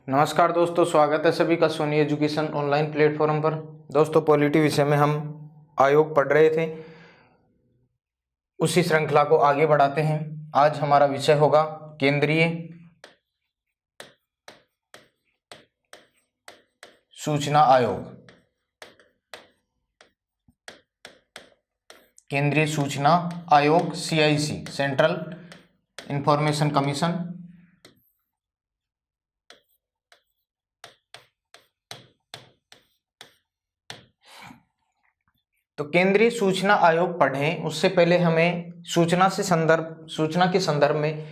नमस्कार दोस्तों, स्वागत है सभी का सोनी एजुकेशन ऑनलाइन प्लेटफॉर्म पर। दोस्तों, पॉलिटी विषय में हम आयोग पढ़ रहे थे, उसी श्रृंखला को आगे बढ़ाते हैं। आज हमारा विषय होगा केंद्रीय सूचना आयोग। केंद्रीय सूचना आयोग CIC, सेंट्रल इंफॉर्मेशन कमीशन। तो केंद्रीय सूचना आयोग पढ़ें उससे पहले हमें सूचना के संदर्भ में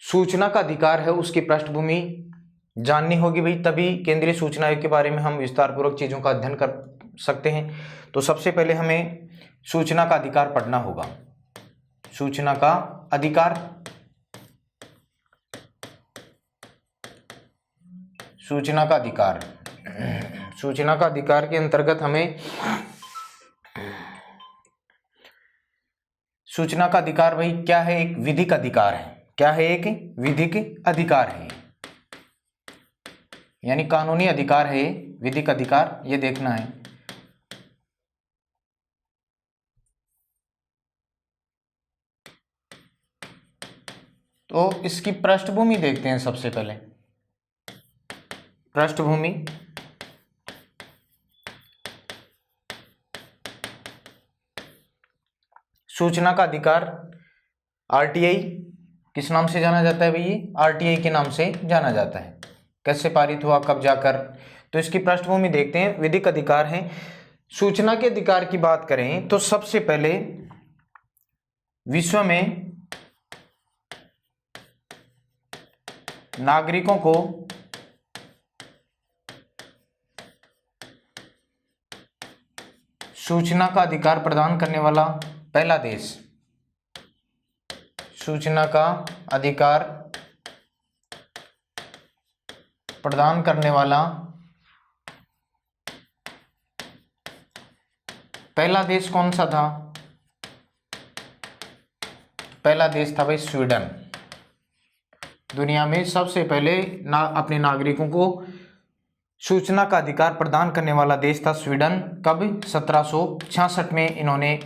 सूचना का अधिकार है उसकी पृष्ठभूमि जाननी होगी भाई, तभी केंद्रीय सूचना आयोग के बारे में हम विस्तार पूर्वक चीजों का अध्ययन कर सकते हैं। तो सबसे पहले हमें सूचना का अधिकार पढ़ना होगा। सूचना का अधिकार, सूचना का अधिकार, सूचना का अधिकार के अंतर्गत हमें सूचना का अधिकार भाई क्या है? एक विधिक अधिकार है। क्या है? एक विधिक अधिकार है, यानी कानूनी अधिकार है, विधिक अधिकार, ये देखना है। तो इसकी पृष्ठभूमि देखते हैं। सबसे पहले पृष्ठभूमि, सूचना का अधिकार RTI किस नाम से जाना जाता है भाई? ये RTI के नाम से जाना जाता है। कैसे पारित हुआ, कब जाकर? तो इसकी पृष्ठभूमि देखते हैं। विधिक अधिकार है। सूचना के अधिकार की बात करें तो सबसे पहले विश्व में नागरिकों को सूचना का अधिकार प्रदान करने वाला पहला देश, सूचना का अधिकार प्रदान करने वाला पहला देश कौन सा था? पहला देश था भाई स्वीडन। दुनिया में सबसे पहले अपने नागरिकों को सूचना का अधिकार प्रदान करने वाला देश था स्वीडन। कब? 1766 में इन्होंने,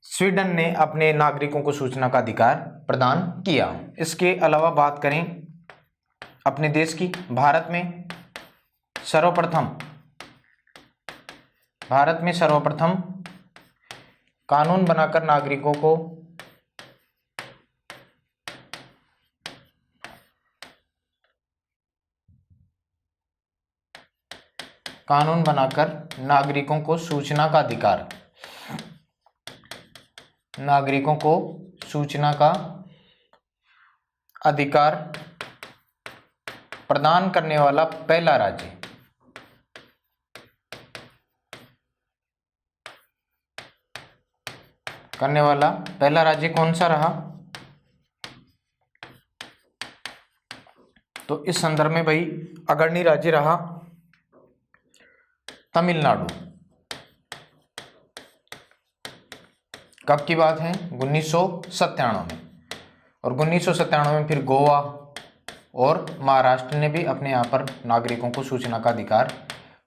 स्वीडन ने अपने नागरिकों को सूचना का अधिकार प्रदान किया। इसके अलावा बात करें अपने देश की, भारत में सर्वप्रथम कानून बनाकर नागरिकों को सूचना का अधिकार, नागरिकों को सूचना का अधिकार प्रदान करने वाला पहला राज्य, कौन सा रहा? तो इस संदर्भ में भाई अग्रणी राज्य रहा तमिलनाडु। कब की बात है? 1997 में। और 1997 में फिर गोवा और महाराष्ट्र ने भी अपने यहाँ पर नागरिकों को सूचना का अधिकार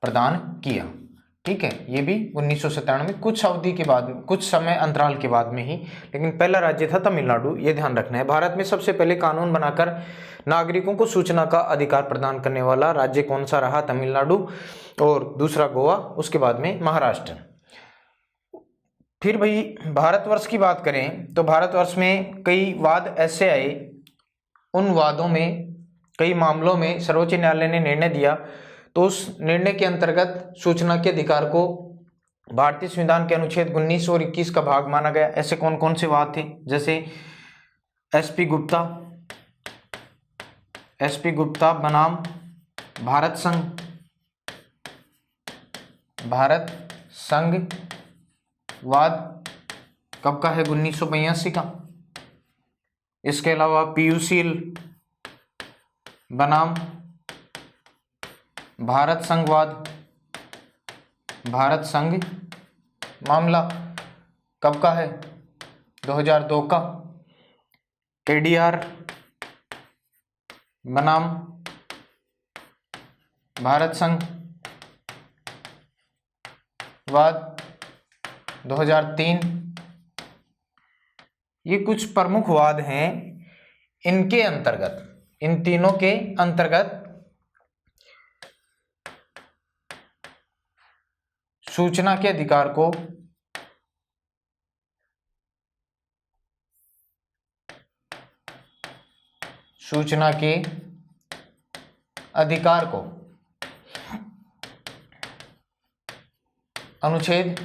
प्रदान किया। ठीक है, ये भी 1997 में, कुछ अवधि के बाद, कुछ समय अंतराल के बाद में ही, लेकिन पहला राज्य था तमिलनाडु, ये ध्यान रखना है। भारत में सबसे पहले कानून बनाकर नागरिकों को सूचना का अधिकार प्रदान करने वाला राज्य कौन सा रहा? तमिलनाडु, और दूसरा गोवा, उसके बाद में महाराष्ट्र। फिर भाई भारतवर्ष की बात करें तो भारतवर्ष में कई वाद ऐसे आए, उन वादों में, कई मामलों में सर्वोच्च न्यायालय ने निर्णय दिया। तो उस निर्णय के अंतर्गत सूचना के अधिकार को भारतीय संविधान के अनुच्छेद 19 और 21 का भाग माना गया। ऐसे कौन कौन से वाद थे? जैसे SP गुप्ता बनाम भारत संघ वाद कब का है? 1982 का। इसके अलावा PU सील बनाम भारत संघ मामला कब का है? 2002 का। ADR बनाम भारत संघ वाद 2003। ये कुछ प्रमुख वाद हैं, इनके अंतर्गत, इन तीनों के अंतर्गत सूचना के अधिकार को अनुच्छेद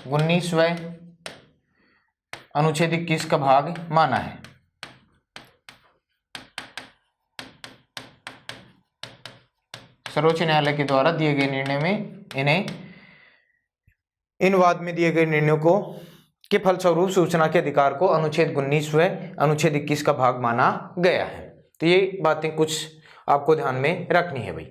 19 व अनुच्छेद 21 का भाग माना है। सर्वोच्च न्यायालय के द्वारा दिए गए निर्णय में इन वाद में दिए गए निर्णयों को के फलस्वरूप सूचना के अधिकार को अनुच्छेद 19 व अनुच्छेद 21 का भाग माना गया है। तो ये बातें कुछ आपको ध्यान में रखनी है भाई।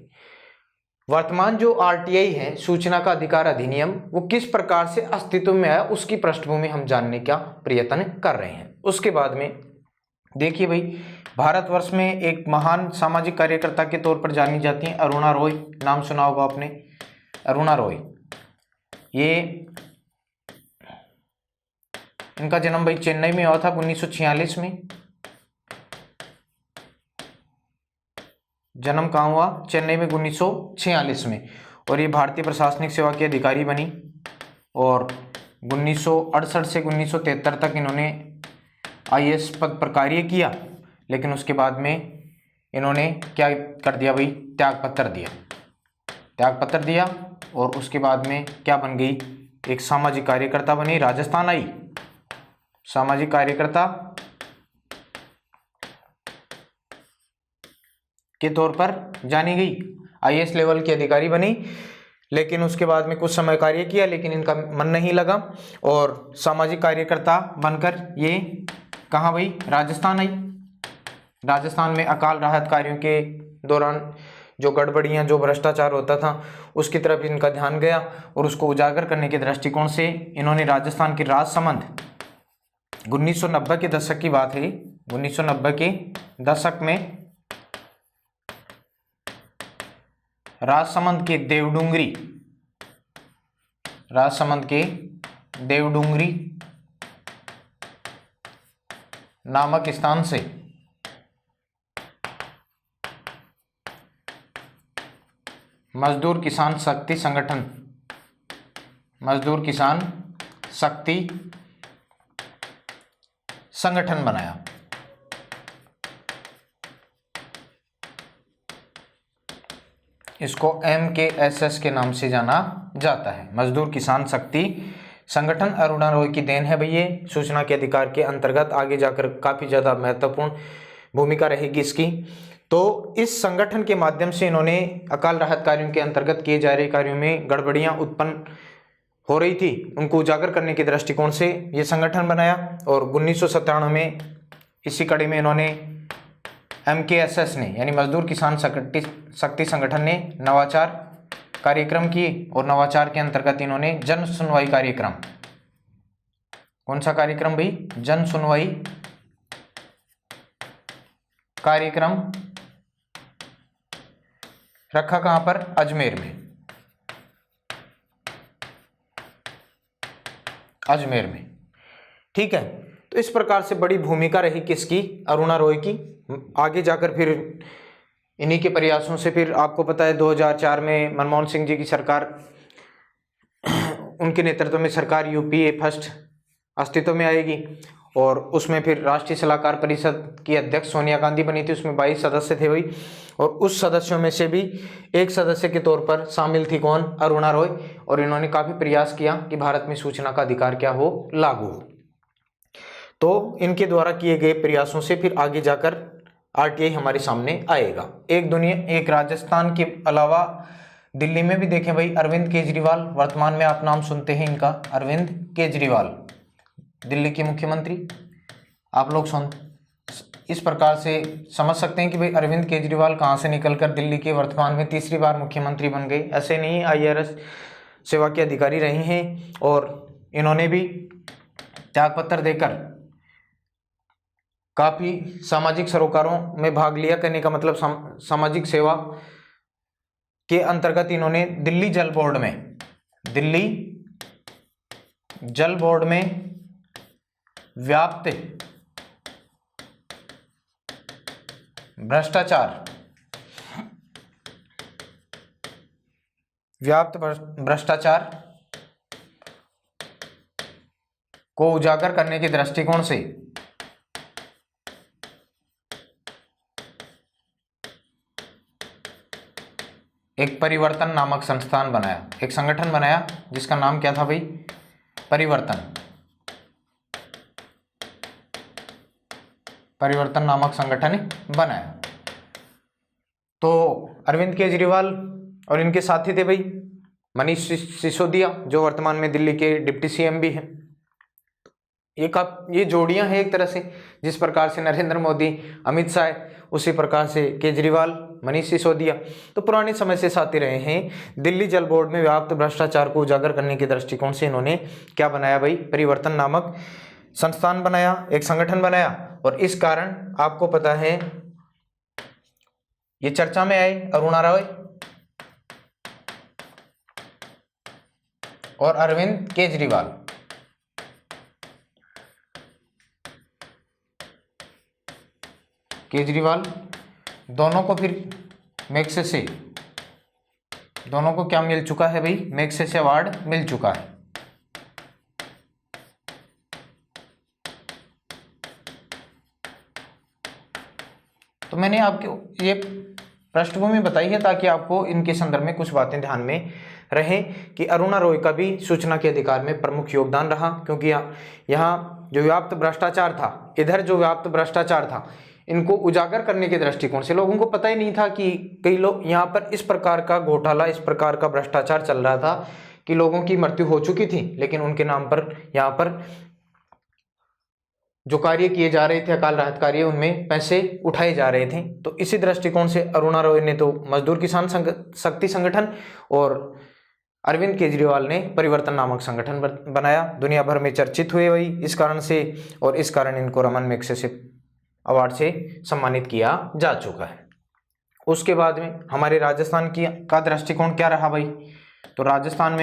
वर्तमान जो आरटीआई है, सूचना का अधिकार अधिनियम, वो किस प्रकार से अस्तित्व में आया उसकी पृष्ठभूमि हम जानने का प्रयत्न कर रहे हैं। उसके बाद में देखिए भाई, भारतवर्ष में एक महान सामाजिक कार्यकर्ता के तौर पर जानी जाती हैं अरुणा रॉय। नाम सुना होगा आपने, अरुणा रॉय। ये इनका जन्म भाई चेन्नई में हुआ था 1946 में। जन्म कहाँ हुआ? चेन्नई में 1946 में। और ये भारतीय प्रशासनिक सेवा की अधिकारी बनी और 1968 से 1973 तक इन्होंने आईएएस पद पर कार्य किया। लेकिन उसके बाद में इन्होंने क्या कर दिया भाई? त्याग पत्र दिया और उसके बाद में क्या बन गई? एक सामाजिक कार्यकर्ता बनी, राजस्थान आई, सामाजिक कार्यकर्ता के तौर पर जानी गई, आईएएस लेवल की अधिकारी बनी। लेकिन उसके बाद में कुछ समय कार्य किया, लेकिन इनका मन नहीं लगा और सामाजिक कार्यकर्ता बनकर ये कहाँ भाई? राजस्थान आई। राजस्थान में अकाल राहत कार्यों के दौरान जो गड़बड़ियाँ, जो भ्रष्टाचार होता था, उसकी तरफ इनका ध्यान गया और उसको उजागर करने के दृष्टिकोण से इन्होंने राजस्थान के राजसमंद, 1990 के दशक की बात है, 1990 के दशक में राजसमंद के देवडुंगरी नामक स्थान से मजदूर किसान शक्ति संगठन बनाया। इसको MKSS के नाम से जाना जाता है, मजदूर किसान शक्ति संगठन। अरुणा रॉय की देन है भाई ये। सूचना के अधिकार के अंतर्गत आगे जाकर काफ़ी ज़्यादा महत्वपूर्ण भूमिका रहेगी इसकी। तो इस संगठन के माध्यम से इन्होंने अकाल राहत कार्यों के अंतर्गत किए जा रहे कार्यों में गड़बड़ियाँ उत्पन्न हो रही थी, उनको उजागर करने के दृष्टिकोण से ये संगठन बनाया। और 1997 में इसी कड़ी में इन्होंने MKSS ने, यानी मजदूर किसान शक्ति संगठन ने नवाचार कार्यक्रम किए और नवाचार के अंतर्गत इन्होंने जन सुनवाई कार्यक्रम, कौन सा कार्यक्रम भाई? जन सुनवाई कार्यक्रम रखा। कहां पर? अजमेर में। ठीक है, तो इस प्रकार से बड़ी भूमिका रही किसकी? अरुणा रॉय की। आगे जाकर फिर इन्हीं के प्रयासों से फिर आपको पता है 2004 में मनमोहन सिंह जी की सरकार, उनके नेतृत्व में सरकार UPA फर्स्ट अस्तित्व में आएगी और उसमें फिर राष्ट्रीय सलाहकार परिषद की अध्यक्ष सोनिया गांधी बनी थी। उसमें 22 सदस्य थे भाई और उस सदस्यों में से भी एक सदस्य के तौर पर शामिल थी कौन? अरुणा रॉय। और इन्होंने काफ़ी प्रयास किया कि भारत में सूचना का अधिकार क्या हो? लागू हो। तो इनके द्वारा किए गए प्रयासों से फिर आगे जाकर RTI हमारे सामने आएगा। एक राजस्थान के अलावा दिल्ली में भी देखें भाई, अरविंद केजरीवाल, वर्तमान में आप नाम सुनते हैं इनका, अरविंद केजरीवाल, दिल्ली के मुख्यमंत्री। आप लोग इस प्रकार से समझ सकते हैं कि भाई अरविंद केजरीवाल कहाँ से निकलकर दिल्ली के वर्तमान में तीसरी बार मुख्यमंत्री बन गए। ऐसे नहीं, IRS सेवा के अधिकारी रहे हैं और इन्होंने भी त्यागपत्र देकर काफ़ी सामाजिक सरोकारों में भाग लिया। करने का मतलब सामाजिक सेवा के अंतर्गत इन्होंने दिल्ली जल बोर्ड में व्याप्त भ्रष्टाचार को उजागर करने के दृष्टिकोण से एक परिवर्तन नामक संस्थान बनाया, एक संगठन बनाया जिसका नाम क्या था भाई? परिवर्तन नामक संगठन बनाया। तो अरविंद केजरीवाल और इनके साथी थे भाई मनीष सिसोदिया, जो वर्तमान में दिल्ली के डिप्टी सीएम भी हैं। ये जोड़ियां हैं एक तरह से, जिस प्रकार से नरेंद्र मोदी, अमित शाह, उसी प्रकार से केजरीवाल, मनीष सिसोदिया तो पुराने समय से साथी रहे हैं। दिल्ली जल बोर्ड में व्याप्त भ्रष्टाचार को उजागर करने के दृष्टिकोण से इन्होंने क्या बनाया भाई? परिवर्तन नामक संस्थान बनाया, एक संगठन बनाया। और इस कारण आपको पता है ये चर्चा में आए अरुणा रॉय और अरविंद केजरीवाल दोनों को फिर मैग्सेसे, दोनों को क्या मिल चुका है भाई? मैग्सेसे अवार्ड मिल चुका है। तो मैंने आपको ये पृष्ठभूमि बताई है ताकि आपको इनके संदर्भ में कुछ बातें ध्यान में रहें कि अरुणा रॉय का भी सूचना के अधिकार में प्रमुख योगदान रहा, क्योंकि यहाँ जो व्याप्त भ्रष्टाचार था, इधर जो व्याप्त भ्रष्टाचार था, इनको उजागर करने के दृष्टिकोण से लोगों को पता ही नहीं था कि कई लोग यहाँ पर इस प्रकार का घोटाला, इस प्रकार का भ्रष्टाचार चल रहा था कि लोगों की मृत्यु हो चुकी थी, लेकिन उनके नाम पर यहाँ पर जो कार्य किए जा रहे थे, अकाल राहत कार्य, उनमें पैसे उठाए जा रहे थे। तो इसी दृष्टिकोण से अरुणा रॉय ने तो मजदूर किसान शक्ति संगठन और अरविंद केजरीवाल ने परिवर्तन नामक संगठन बनाया। दुनिया भर में चर्चित हुए वही इस कारण से, और इस कारण इनको रमन मैग्सेसे अवार्ड से सम्मानित किया जा चुका है। उसके बाद में हमारे राजस्थान का दृष्टिकोण क्या रहा भाई? तो राजस्थान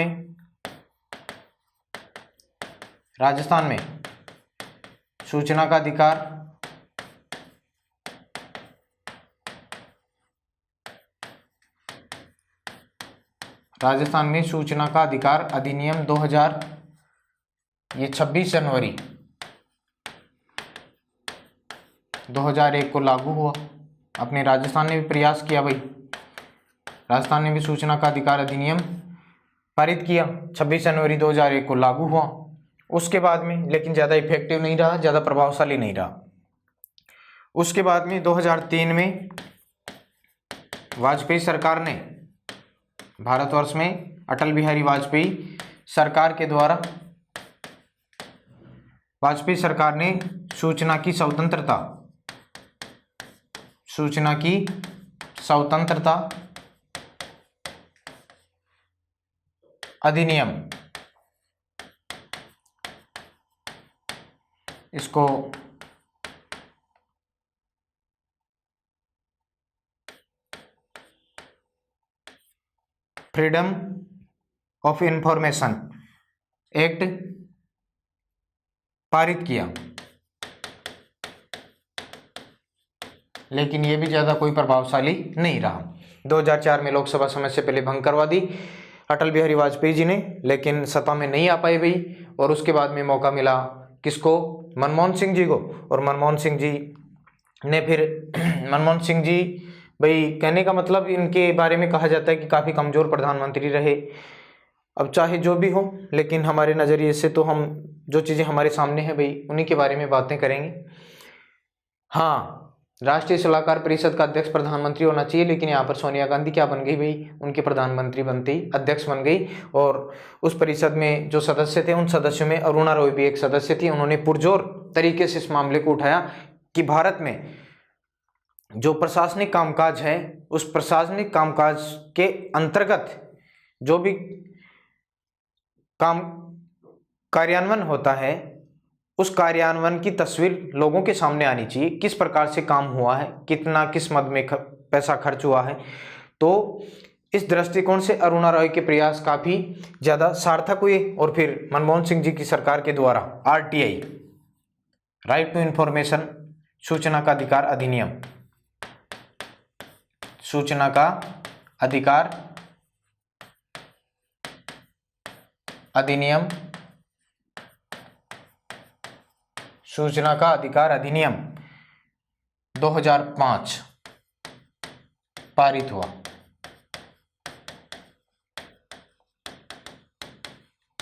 में सूचना का अधिकार, राजस्थान में सूचना का अधिकार अधिनियम 2000 ये 26 जनवरी 2001 को लागू हुआ। अपने राजस्थान ने भी प्रयास किया भाई, राजस्थान ने भी सूचना का अधिकार अधिनियम पारित किया, 26 जनवरी 2001 को लागू हुआ। उसके बाद में लेकिन ज़्यादा इफेक्टिव नहीं रहा, ज़्यादा प्रभावशाली नहीं रहा। उसके बाद में 2003 में वाजपेयी सरकार ने भारतवर्ष में अटल बिहारी वाजपेयी सरकार के द्वारा वाजपेयी सरकार ने सूचना की स्वतंत्रता अधिनियम, इसको फ्रीडम ऑफ इंफॉर्मेशन एक्ट पारित किया, लेकिन ये भी ज़्यादा कोई प्रभावशाली नहीं रहा। 2004 में लोकसभा समय से पहले भंग करवा दी अटल बिहारी वाजपेयी जी ने, लेकिन सत्ता में नहीं आ पाए भाई। और उसके बाद में मौका मिला किसको? मनमोहन सिंह जी को। और मनमोहन सिंह जी ने फिर मनमोहन सिंह जी भाई, कहने का मतलब इनके बारे में कहा जाता है कि काफ़ी कमज़ोर प्रधानमंत्री रहे। अब चाहे जो भी हो, लेकिन हमारे नज़रिए से तो हम जो चीज़ें हमारे सामने हैं भाई उन्हीं के बारे में बातें करेंगे। हाँ, राष्ट्रीय सलाहकार परिषद का अध्यक्ष प्रधानमंत्री होना चाहिए, लेकिन यहाँ पर सोनिया गांधी क्या बन गई भाई? उनके प्रधानमंत्री बनती अध्यक्ष बन गई। और उस परिषद में जो सदस्य थे, उन सदस्यों में अरुणा रॉय भी एक सदस्य थी। उन्होंने पुरजोर तरीके से इस मामले को उठाया कि भारत में जो प्रशासनिक कामकाज है, उस प्रशासनिक कामकाज के अंतर्गत जो भी कार्यान्वयन होता है, उस कार्यान्वयन की तस्वीर लोगों के सामने आनी चाहिए। किस प्रकार से काम हुआ है, कितना किस मद में पैसा खर्च हुआ है। तो इस दृष्टिकोण से अरुणा रॉय के प्रयास काफी ज्यादा सार्थक हुए और फिर मनमोहन सिंह जी की सरकार के द्वारा आरटीआई, राइट टू इंफॉर्मेशन, सूचना का अधिकार अधिनियम, सूचना का अधिकार अधिनियम, सूचना का अधिकार अधिनियम 2005 पारित हुआ।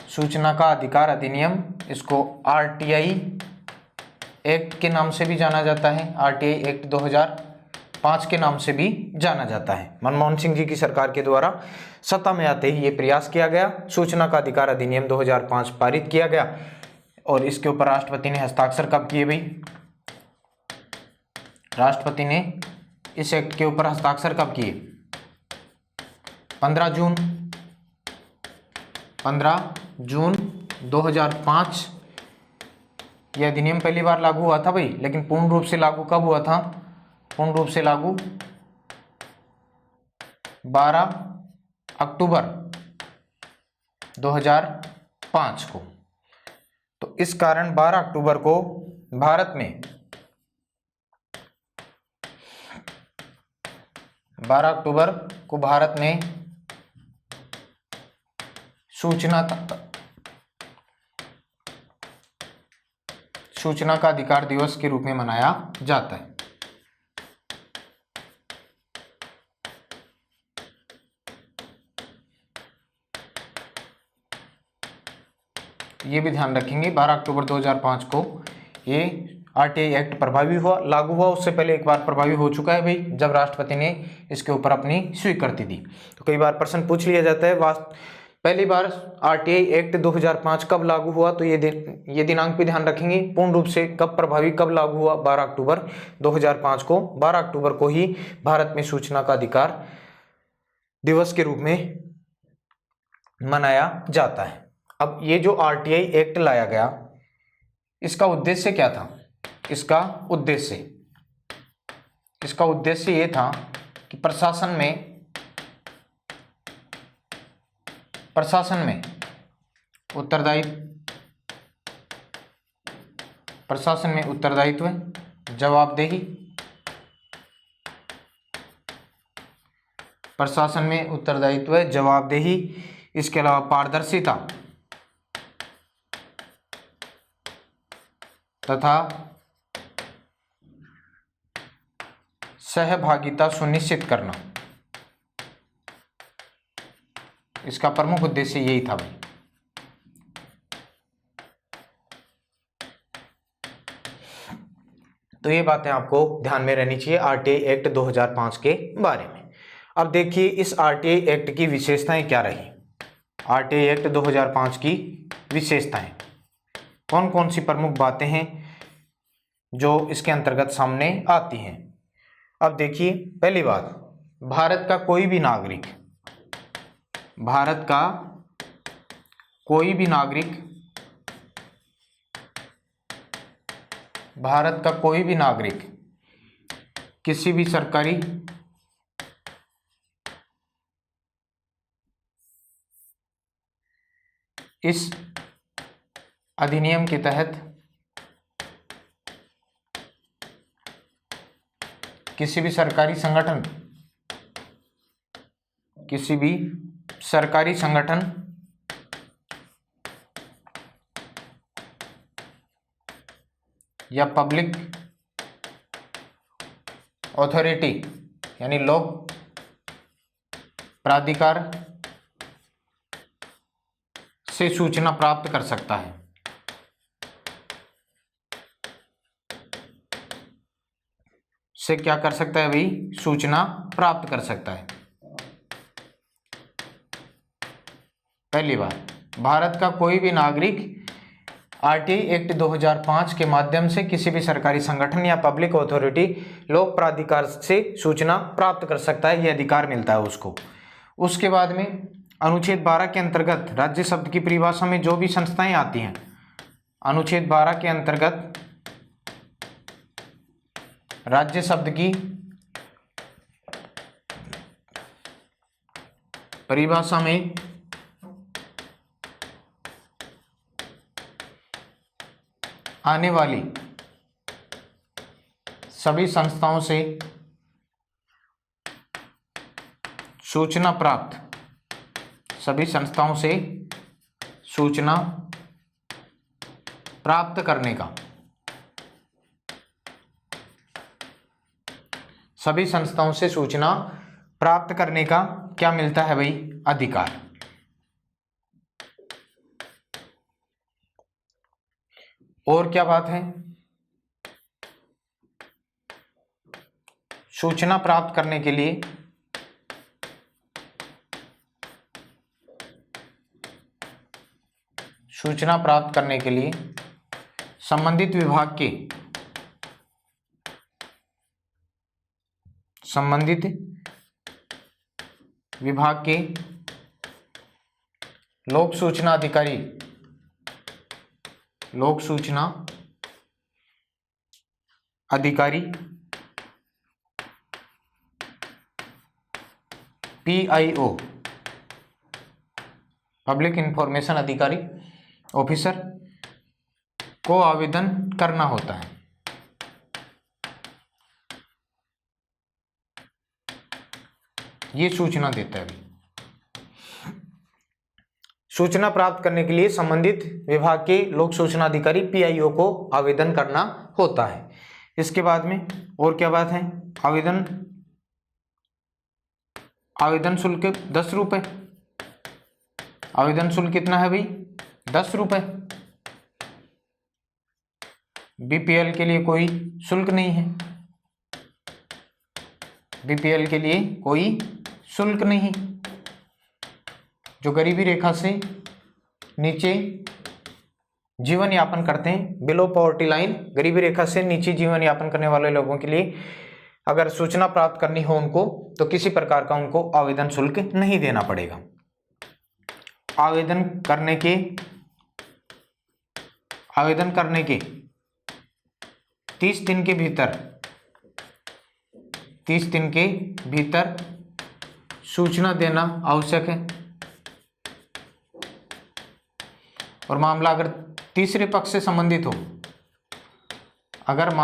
सूचना का अधिकार अधिनियम, इसको आरटीआई एक्ट के नाम से भी जाना जाता है, आरटीआई एक्ट 2005 के नाम से भी जाना जाता है। मनमोहन सिंह जी की सरकार के द्वारा सत्ता में आते ही ये प्रयास किया गया, सूचना का अधिकार अधिनियम 2005 पारित किया गया और इसके ऊपर राष्ट्रपति ने हस्ताक्षर कब किए भाई? राष्ट्रपति ने इस एक्ट के ऊपर हस्ताक्षर कब किए? 15 जून 2005 यह अधिनियम पहली बार लागू हुआ था भाई, लेकिन पूर्ण रूप से लागू कब हुआ था? पूर्ण रूप से लागू 12 अक्टूबर 2005 को। तो इस कारण 12 अक्टूबर को भारत में 12 अक्टूबर को भारत में सूचना का अधिकार दिवस के रूप में मनाया जाता है। ये भी ध्यान रखेंगे 12 अक्टूबर 2005 को ये आरटीआई एक्ट प्रभावी हुआ, लागू हुआ। उससे पहले एक बार प्रभावी हो चुका है भाई, जब राष्ट्रपति ने इसके ऊपर अपनी स्वीकृति दी। तो कई बार प्रश्न पूछ लिया जाता है पहली बार आरटीआई एक्ट 2005 कब लागू हुआ, तो ये दिनांक भी ध्यान रखेंगे। पूर्ण रूप से कब प्रभावी, कब लागू हुआ? 12 अक्टूबर 2005 को। 12 अक्टूबर को ही भारत में सूचना का अधिकार दिवस के रूप में मनाया जाता है। अब ये जो आरटीआई एक्ट लाया गया, इसका उद्देश्य क्या था? इसका उद्देश्य ये था कि प्रशासन में उत्तरदायित्व, जवाबदेही, इसके अलावा पारदर्शिता तथा सहभागिता सुनिश्चित करना, इसका प्रमुख उद्देश्य यही था भाई। तो ये बातें आपको ध्यान में रहनी चाहिए आरटीआई एक्ट 2005 के बारे में। अब देखिए इस आरटीआई एक्ट की विशेषताएं क्या रही। आरटीआई एक्ट 2005 की विशेषताएं कौन कौन सी प्रमुख बातें हैं जो इसके अंतर्गत सामने आती हैं? अब देखिए, पहली बात, भारत का कोई भी नागरिक किसी भी सरकारी इस अधिनियम के तहत किसी भी सरकारी संगठन या पब्लिक अथॉरिटी यानी लोक प्राधिकार से सूचना प्राप्त कर सकता है। से क्या कर सकता है भाई? सूचना प्राप्त कर सकता है। पहली बात, भारत का कोई भी नागरिक आरटीआई एक्ट 2005 के माध्यम से किसी भी सरकारी संगठन या पब्लिक अथॉरिटी लोक प्राधिकार से सूचना प्राप्त कर सकता है, यह अधिकार मिलता है उसको। उसके बाद में अनुच्छेद 12 के अंतर्गत राज्य शब्द की परिभाषा में जो भी संस्थाएं आती हैं, अनुच्छेद 12 के अंतर्गत राज्य शब्द की परिभाषा में आने वाली सभी संस्थाओं से सूचना प्राप्त करने का, सभी संस्थाओं से सूचना प्राप्त करने का क्या मिलता है भाई? अधिकार। और क्या बात है? सूचना प्राप्त करने के लिए संबंधित विभाग के लोक सूचना अधिकारी PIO, पब्लिक इंफॉर्मेशन अधिकारी ऑफिसर को आवेदन करना होता है। ये सूचना देता है। सूचना प्राप्त करने के लिए संबंधित विभाग के लोक सूचना अधिकारी PIO को आवेदन करना होता है। इसके बाद में और क्या बात है? आवेदन शुल्क 10 रुपये। आवेदन शुल्क कितना है भाई? 10 रुपये। BPL के लिए कोई शुल्क नहीं है। BPL के लिए कोई शुल्क नहीं। जो गरीबी रेखा से नीचे जीवन यापन करते हैं, बिलो पॉवर्टी लाइन, गरीबी रेखा से नीचे जीवन यापन करने वाले लोगों के लिए अगर सूचना प्राप्त करनी हो उनको, तो किसी प्रकार का उनको आवेदन शुल्क नहीं देना पड़ेगा। आवेदन करने के 30 दिन के भीतर सूचना देना आवश्यक है। और मामला अगर तीसरे पक्ष से संबंधित हो, अगर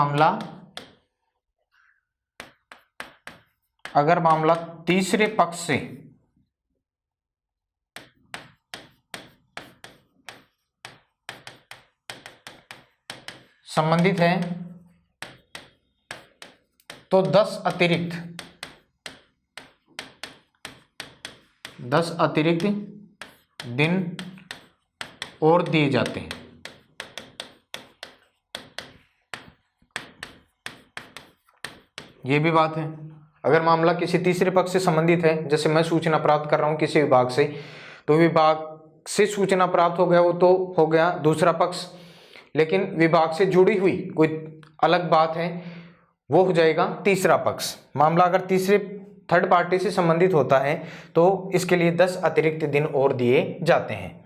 मामला तीसरे पक्ष से संबंधित है तो 10 अतिरिक्त दिन और दिए जाते हैं। ये भी बात है। अगर मामला किसी तीसरे पक्ष से संबंधित है, जैसे मैं सूचना प्राप्त कर रहा हूं किसी विभाग से, तो विभाग से सूचना प्राप्त हो गया वो तो हो गया दूसरा पक्ष, लेकिन विभाग से जुड़ी हुई कोई अलग बात है वो हो जाएगा तीसरा पक्ष। मामला अगर तीसरे थर्ड पार्टी से संबंधित होता है तो इसके लिए 10 अतिरिक्त दिन और दिए जाते हैं।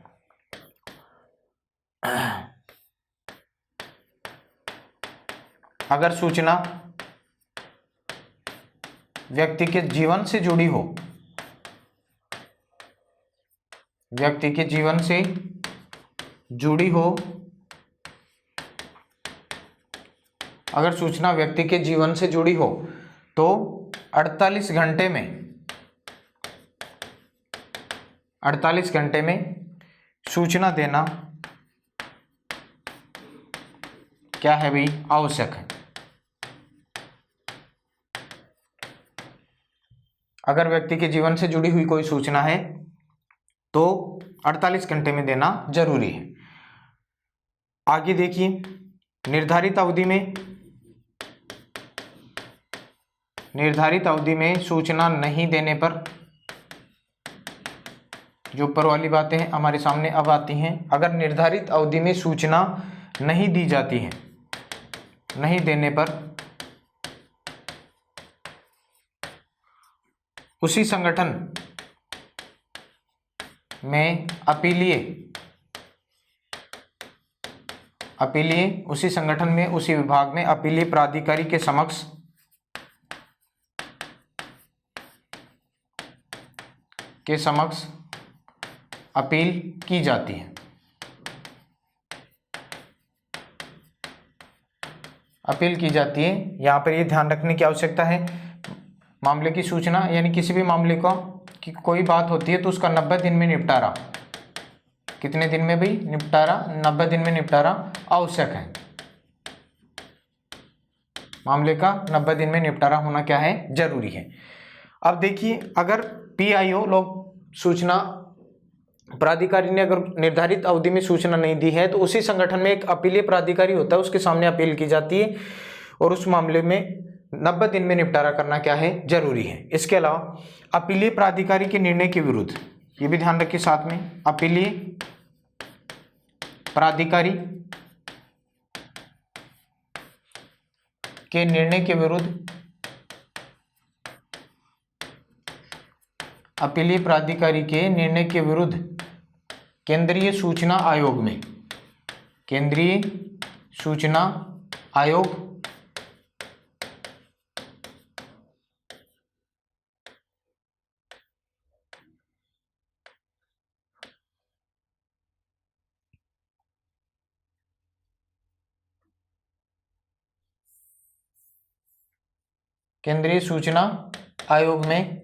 अगर सूचना व्यक्ति के जीवन से जुड़ी हो, अगर सूचना व्यक्ति के जीवन से जुड़ी हो तो 48 घंटे में सूचना देना क्या है भाई? आवश्यक है। अगर व्यक्ति के जीवन से जुड़ी हुई कोई सूचना है तो 48 घंटे में देना जरूरी है। आगे देखिए, निर्धारित अवधि में सूचना नहीं देने पर जो ऊपर वाली बातें हैं हमारे सामने अब आती हैं। अगर निर्धारित अवधि में सूचना नहीं दी जाती है, नहीं देने पर उसी संगठन में उसी संगठन में उसी विभाग में अपीलीय प्राधिकारी के समक्ष के समक्ष अपील की जाती है। अपील की जाती है। यहाँ पर ये ध्यान रखने की आवश्यकता है, मामले की सूचना यानी किसी भी मामले का कि कोई बात होती है तो उसका 90 दिन में निपटारा, कितने दिन में भाई निपटारा, 90 दिन में निपटारा आवश्यक है। मामले का 90 दिन में निपटारा होना क्या है, जरूरी है। अब देखिए, अगर PIO लोक सूचना प्राधिकारी ने अगर निर्धारित अवधि में सूचना नहीं दी है तो उसी संगठन में एक अपीलीय प्राधिकारी होता है, उसके सामने अपील की जाती है और उस मामले में 90 दिन में निपटारा करना क्या है, जरूरी है। इसके अलावा अपीलीय प्राधिकारी के निर्णय के विरुद्ध, ये भी ध्यान रखिए साथ में, अपीलीय प्राधिकारी के निर्णय के विरुद्ध, अपीलीय प्राधिकारी के निर्णय के विरुद्ध केंद्रीय सूचना आयोग में, केंद्रीय सूचना आयोग केंद्रीय सूचना आयोग में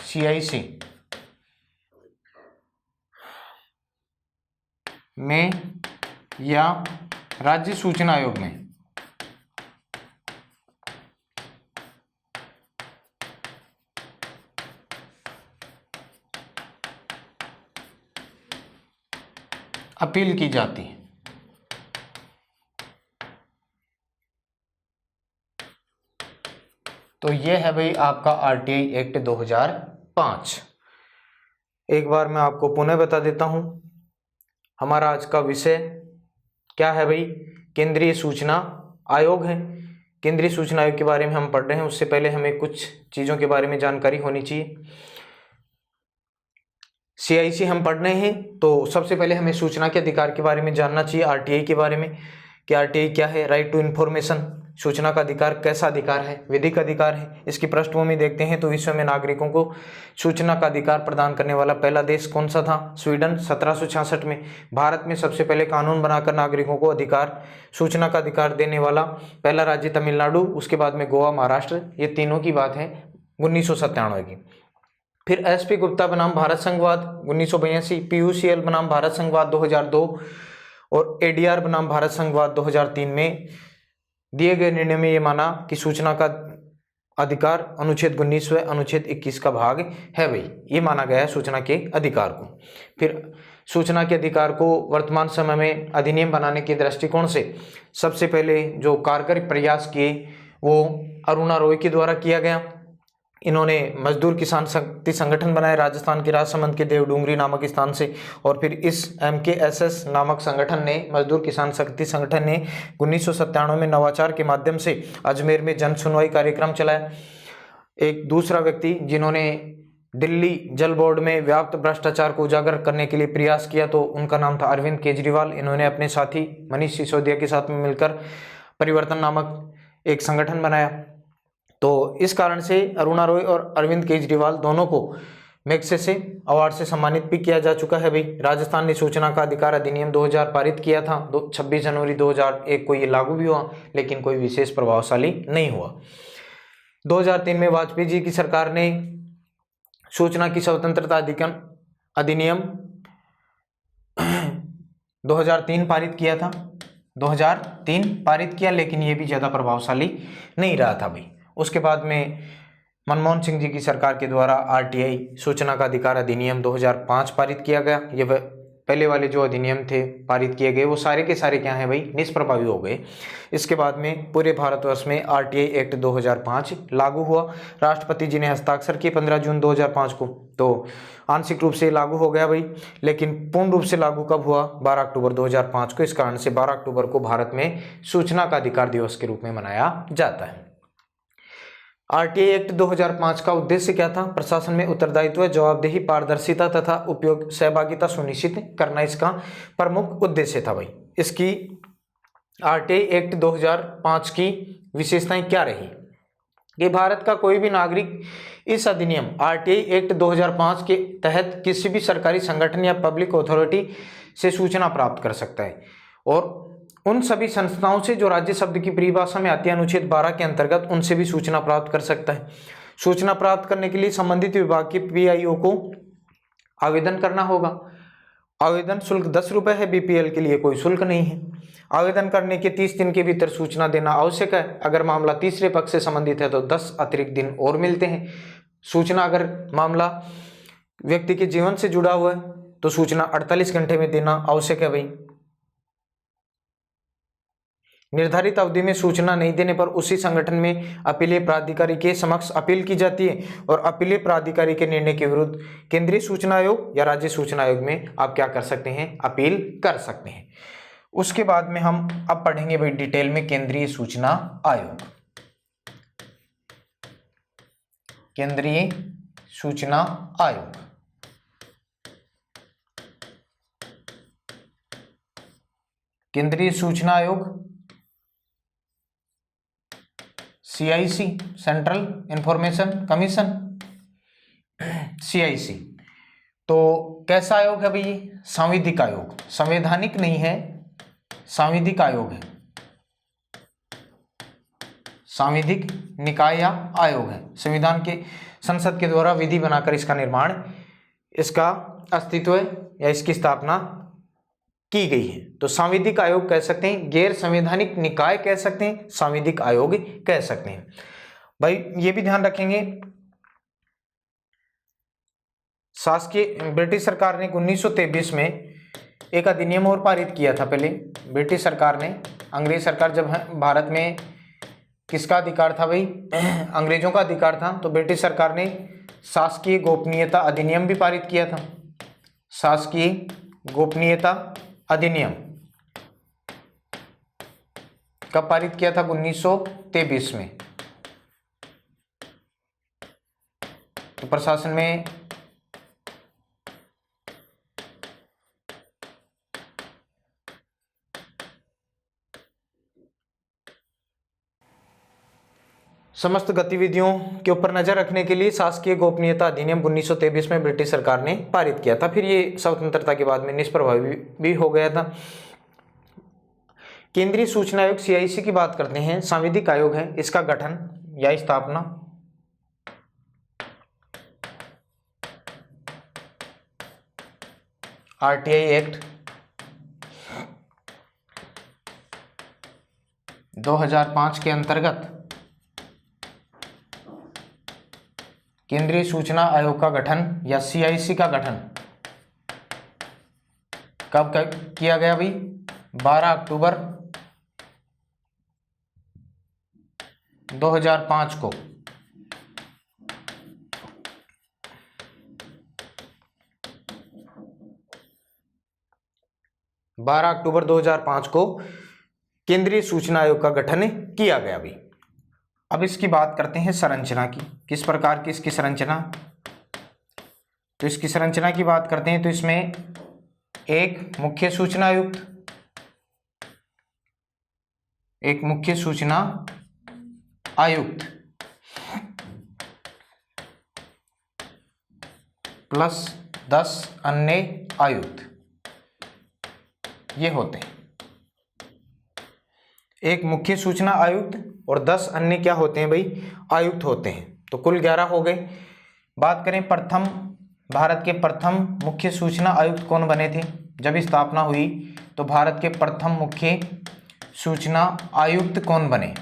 CIC में या राज्य सूचना आयोग में अपील की जाती है। तो यह है भाई आपका RTI एक्ट 2005। एक बार मैं आपको पुनः बता देता हूं, हमारा आज का विषय क्या है भाई, केंद्रीय सूचना आयोग है। केंद्रीय सूचना आयोग के बारे में हम पढ़ रहे हैं, उससे पहले हमें कुछ चीज़ों के बारे में जानकारी होनी चाहिए। CIC हम पढ़ रहे हैं तो सबसे पहले हमें सूचना के अधिकार के बारे में जानना चाहिए, RTI के बारे में कि RTI क्या है, राइट टू इन्फॉर्मेशन। सूचना का अधिकार कैसा अधिकार है, विधिक अधिकार है। इसकी पृष्ठभूमि देखते हैं तो विश्व में नागरिकों को सूचना का अधिकार प्रदान करने वाला पहला देश कौन सा था, स्वीडन 1766 में। भारत में सबसे पहले कानून बनाकर नागरिकों को अधिकार, सूचना का अधिकार देने वाला पहला राज्य तमिलनाडु, उसके बाद में गोवा, महाराष्ट्र, ये तीनों की बात है 1997 की। फिर SP गुप्ता बनाम भारत संघवाद 1982, PUCL बनाम भारत संघवाद 2002 और ADR बनाम भारत संघवाद 2003 में दिए गए निर्णय में ये माना कि सूचना का अधिकार अनुच्छेद 19 व अनुच्छेद 21 का भाग है भाई, ये माना गया है सूचना के अधिकार को। फिर सूचना के अधिकार को वर्तमान समय में अधिनियम बनाने के दृष्टिकोण से सबसे पहले जो कारगर प्रयास किए वो अरुणा रॉय के द्वारा किया गया। इन्होंने मजदूर किसान शक्ति संगठन बनाए राजस्थान के राजसमंद के देवडूंगरी नामक स्थान से, और फिर इस MKSS नामक संगठन ने, मजदूर किसान शक्ति संगठन ने 1997 में नवाचार के माध्यम से अजमेर में जन सुनवाई कार्यक्रम चलाया। एक दूसरा व्यक्ति जिन्होंने दिल्ली जल बोर्ड में व्याप्त भ्रष्टाचार को उजागर करने के लिए प्रयास किया तो उनका नाम था अरविंद केजरीवाल। इन्होंने अपने साथी मनीष सिसोदिया के साथ में मिलकर परिवर्तन नामक एक संगठन बनाया। तो इस कारण से अरुणा रॉय और अरविंद केजरीवाल दोनों को मैग्सेसे अवार्ड से सम्मानित भी किया जा चुका है भाई। राजस्थान ने सूचना का अधिकार अधिनियम 2000 पारित किया था, 26 जनवरी 2001 को ये लागू भी हुआ, लेकिन कोई विशेष प्रभावशाली नहीं हुआ। 2003 में वाजपेयी जी की सरकार ने सूचना की स्वतंत्रता अधिनियम 2003 पारित किया था, 2003 पारित किया, लेकिन ये भी ज़्यादा प्रभावशाली नहीं रहा था भाई। उसके बाद में मनमोहन सिंह जी की सरकार के द्वारा RTI सूचना का अधिकार अधिनियम 2005 पारित किया गया। ये पहले वाले जो अधिनियम थे पारित किए गए वो सारे के सारे क्या हैं भाई, निष्प्रभावी हो गए। इसके बाद में पूरे भारतवर्ष में RTI एक्ट 2005 लागू हुआ। राष्ट्रपति जी ने हस्ताक्षर किए 15 जून 2005 को, तो आंशिक रूप से लागू हो गया भाई, लेकिन पूर्ण रूप से लागू कब हुआ, 12 अक्टूबर 2005 को। इस कारण से 12 अक्टूबर को भारत में सूचना का अधिकार दिवस के रूप में मनाया जाता है। RTI एक्ट 2005 का उद्देश्य क्या था, प्रशासन में उत्तरदायित्व, जवाबदेही, पारदर्शिता तथा उपयोग सहभागिता सुनिश्चित करना इसका प्रमुख उद्देश्य था भाई। इसकी RTI एक्ट 2005 की विशेषताएं क्या रही, कि भारत का कोई भी नागरिक इस अधिनियम आरटीआई एक्ट 2005 के तहत किसी भी सरकारी संगठन या पब्लिक अथॉरिटी से सूचना प्राप्त कर सकता है, और उन सभी संस्थाओं से जो राज्य शब्द की परिभाषा में आती है अनुच्छेद 12 के अंतर्गत, उनसे भी सूचना प्राप्त कर सकता है। सूचना प्राप्त करने के लिए संबंधित विभाग के पीआईओ को आवेदन करना होगा। आवेदन शुल्क 10 रुपये है, बीपीएल के लिए कोई शुल्क नहीं है। आवेदन करने के 30 दिन के भीतर सूचना देना आवश्यक है। अगर मामला तीसरे पक्ष से संबंधित है तो 10 अतिरिक्त दिन और मिलते हैं। सूचना अगर मामला व्यक्ति के जीवन से जुड़ा हुआ है तो सूचना 48 घंटे में देना आवश्यक है भाई। निर्धारित अवधि में सूचना नहीं देने पर उसी संगठन में अपीलीय प्राधिकारी के समक्ष अपील की जाती है, और अपीलीय प्राधिकारी के निर्णय के विरुद्ध केंद्रीय सूचना आयोग या राज्य सूचना आयोग में आप क्या कर सकते हैं, अपील कर सकते हैं। उसके बाद में हम अब पढ़ेंगे भाई डिटेल में केंद्रीय सूचना आयोग। केंद्रीय सूचना आयोग केंद्रीय सूचना आयोग CIC, central information commission, CIC. तो कैसा आयोग है भाई ये? सांविधिक आयोग, संवैधानिक नहीं है, सांविधिक आयोग है, सांविधिक निकाय या आयोग है। संविधान के संसद के द्वारा विधि बनाकर इसका निर्माण, इसका अस्तित्व या इसकी स्थापना की गई है। तो सांविधिक आयोग कह सकते हैं, गैर संवैधानिक निकाय कह सकते हैं, सांविधिक आयोग कह सकते हैं। भाई ये भी ध्यान रखेंगे, शासकीय ब्रिटिश सरकार ने 1923 में एक अधिनियम और पारित किया था। पहले ब्रिटिश सरकार ने, अंग्रेज सरकार जब भारत में, किसका अधिकार था भाई? अंग्रेजों का अधिकार था। तो ब्रिटिश सरकार ने शासकीय गोपनीयता अधिनियम भी पारित किया था। शासकीय गोपनीयता अधिनियम कब पारित किया था? 1923 में। तो प्रशासन में समस्त गतिविधियों के ऊपर नजर रखने के लिए शासकीय गोपनीयता अधिनियम 1923 में ब्रिटिश सरकार ने पारित किया था। फिर ये स्वतंत्रता के बाद में निष्प्रभावी भी हो गया था। केंद्रीय सूचना आयोग सीआईसी की बात करते हैं, सांविधिक आयोग है। इसका गठन या स्थापना आरटीआई एक्ट 2005 के अंतर्गत केंद्रीय सूचना आयोग का गठन या सीआईसी का गठन कब किया गया भाई? 12 अक्टूबर 2005 को। अक्टूबर 2005 को केंद्रीय सूचना आयोग का गठन किया गया भी। अब इसकी बात करते हैं संरचना की, किस प्रकार की इसकी संरचना। तो इसकी संरचना की बात करते हैं तो इसमें एक मुख्य सूचना आयुक्त, एक मुख्य सूचना आयुक्त प्लस 10 अन्य आयुक्त, ये होते हैं। एक मुख्य सूचना आयुक्त और 10 अन्य क्या होते हैं भाई? आयुक्त होते हैं। तो कुल 11 हो गए। बात करें प्रथम, भारत के प्रथम मुख्य सूचना आयुक्त कौन बने थे जब स्थापना हुई? तो भारत के प्रथम मुख्य सूचना आयुक्त कौन बने?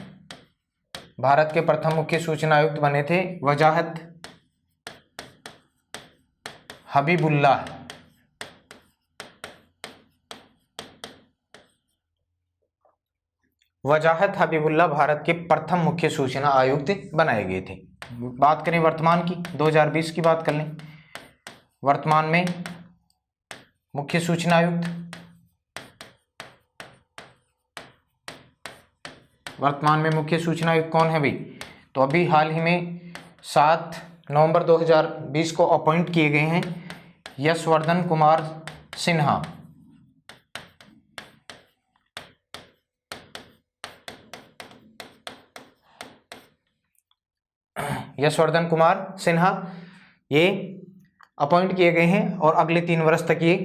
भारत के प्रथम मुख्य सूचना आयुक्त बने थे वजाहत हबीबुल्लाह। वजाहत हबीबुल्लाह भारत के प्रथम मुख्य सूचना आयुक्त बनाए गए थे। बात करें वर्तमान की, 2020 की बात कर लें। वर्तमान में मुख्य सूचना आयुक्त, वर्तमान में मुख्य सूचना आयुक्त कौन है भाई? तो अभी हाल ही में 7 नवंबर 2020 को अपॉइंट किए गए हैं यशवर्धन कुमार सिन्हा। यशवर्धन कुमार सिन्हा ये अपॉइंट किए गए हैं और अगले 3 वर्ष तक ये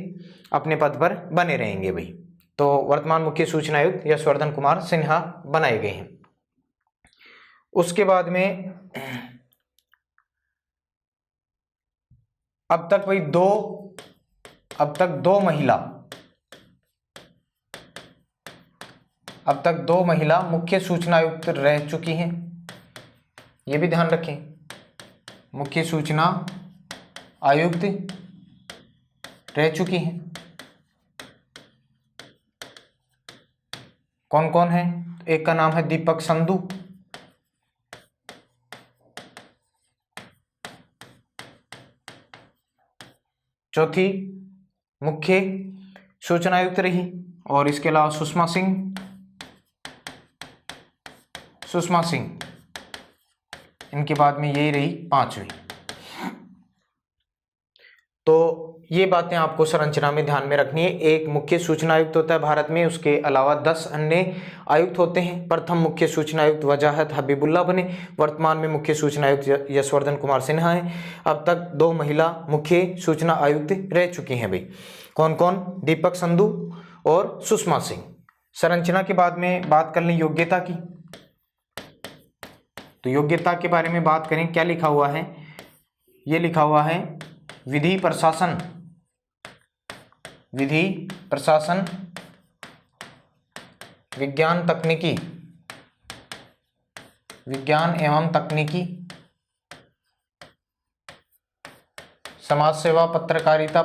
अपने पद पर बने रहेंगे भाई। तो वर्तमान मुख्य सूचना आयुक्त यशवर्धन कुमार सिन्हा बनाए गए हैं। उसके बाद में अब तक दो महिला मुख्य सूचना आयुक्त रह चुकी हैं, ये भी ध्यान रखें। मुख्य सूचना आयुक्त रह चुकी हैं। कौन कौन है? एक का नाम है दीपक संधू, चौथी मुख्य सूचना आयुक्त रही, और इसके अलावा सुषमा सिंह, इनके बाद में यही रही 5वीं। तो ये बातें आपको संरचना में ध्यान में रखनी है। एक मुख्य सूचना आयुक्त होता है भारत में, उसके अलावा 10 अन्य आयुक्त होते हैं। प्रथम मुख्य सूचना आयुक्त वजाहत हबीबुल्ला बने, वर्तमान में मुख्य सूचना आयुक्त यशवर्धन कुमार सिन्हा है। अब तक 2 महिला मुख्य सूचना आयुक्त रह चुकी हैं भाई। कौन कौन? दीपक संधू और सुषमा सिंह। संरचना के बाद में बात कर लें योग्यता की। तो योग्यता के बारे में बात करें, क्या लिखा हुआ है? ये लिखा हुआ है विधि प्रशासन, विज्ञान एवं तकनीकी, समाज सेवा पत्रकारिता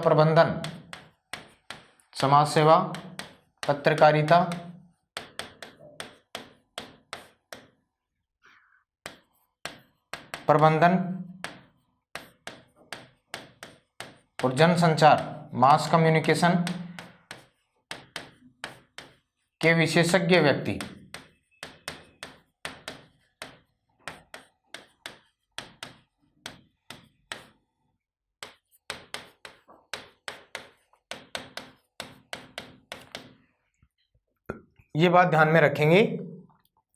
प्रबंधन और जनसंचार मास कम्युनिकेशन के विशेषज्ञ व्यक्ति। ये बात ध्यान में रखेंगे,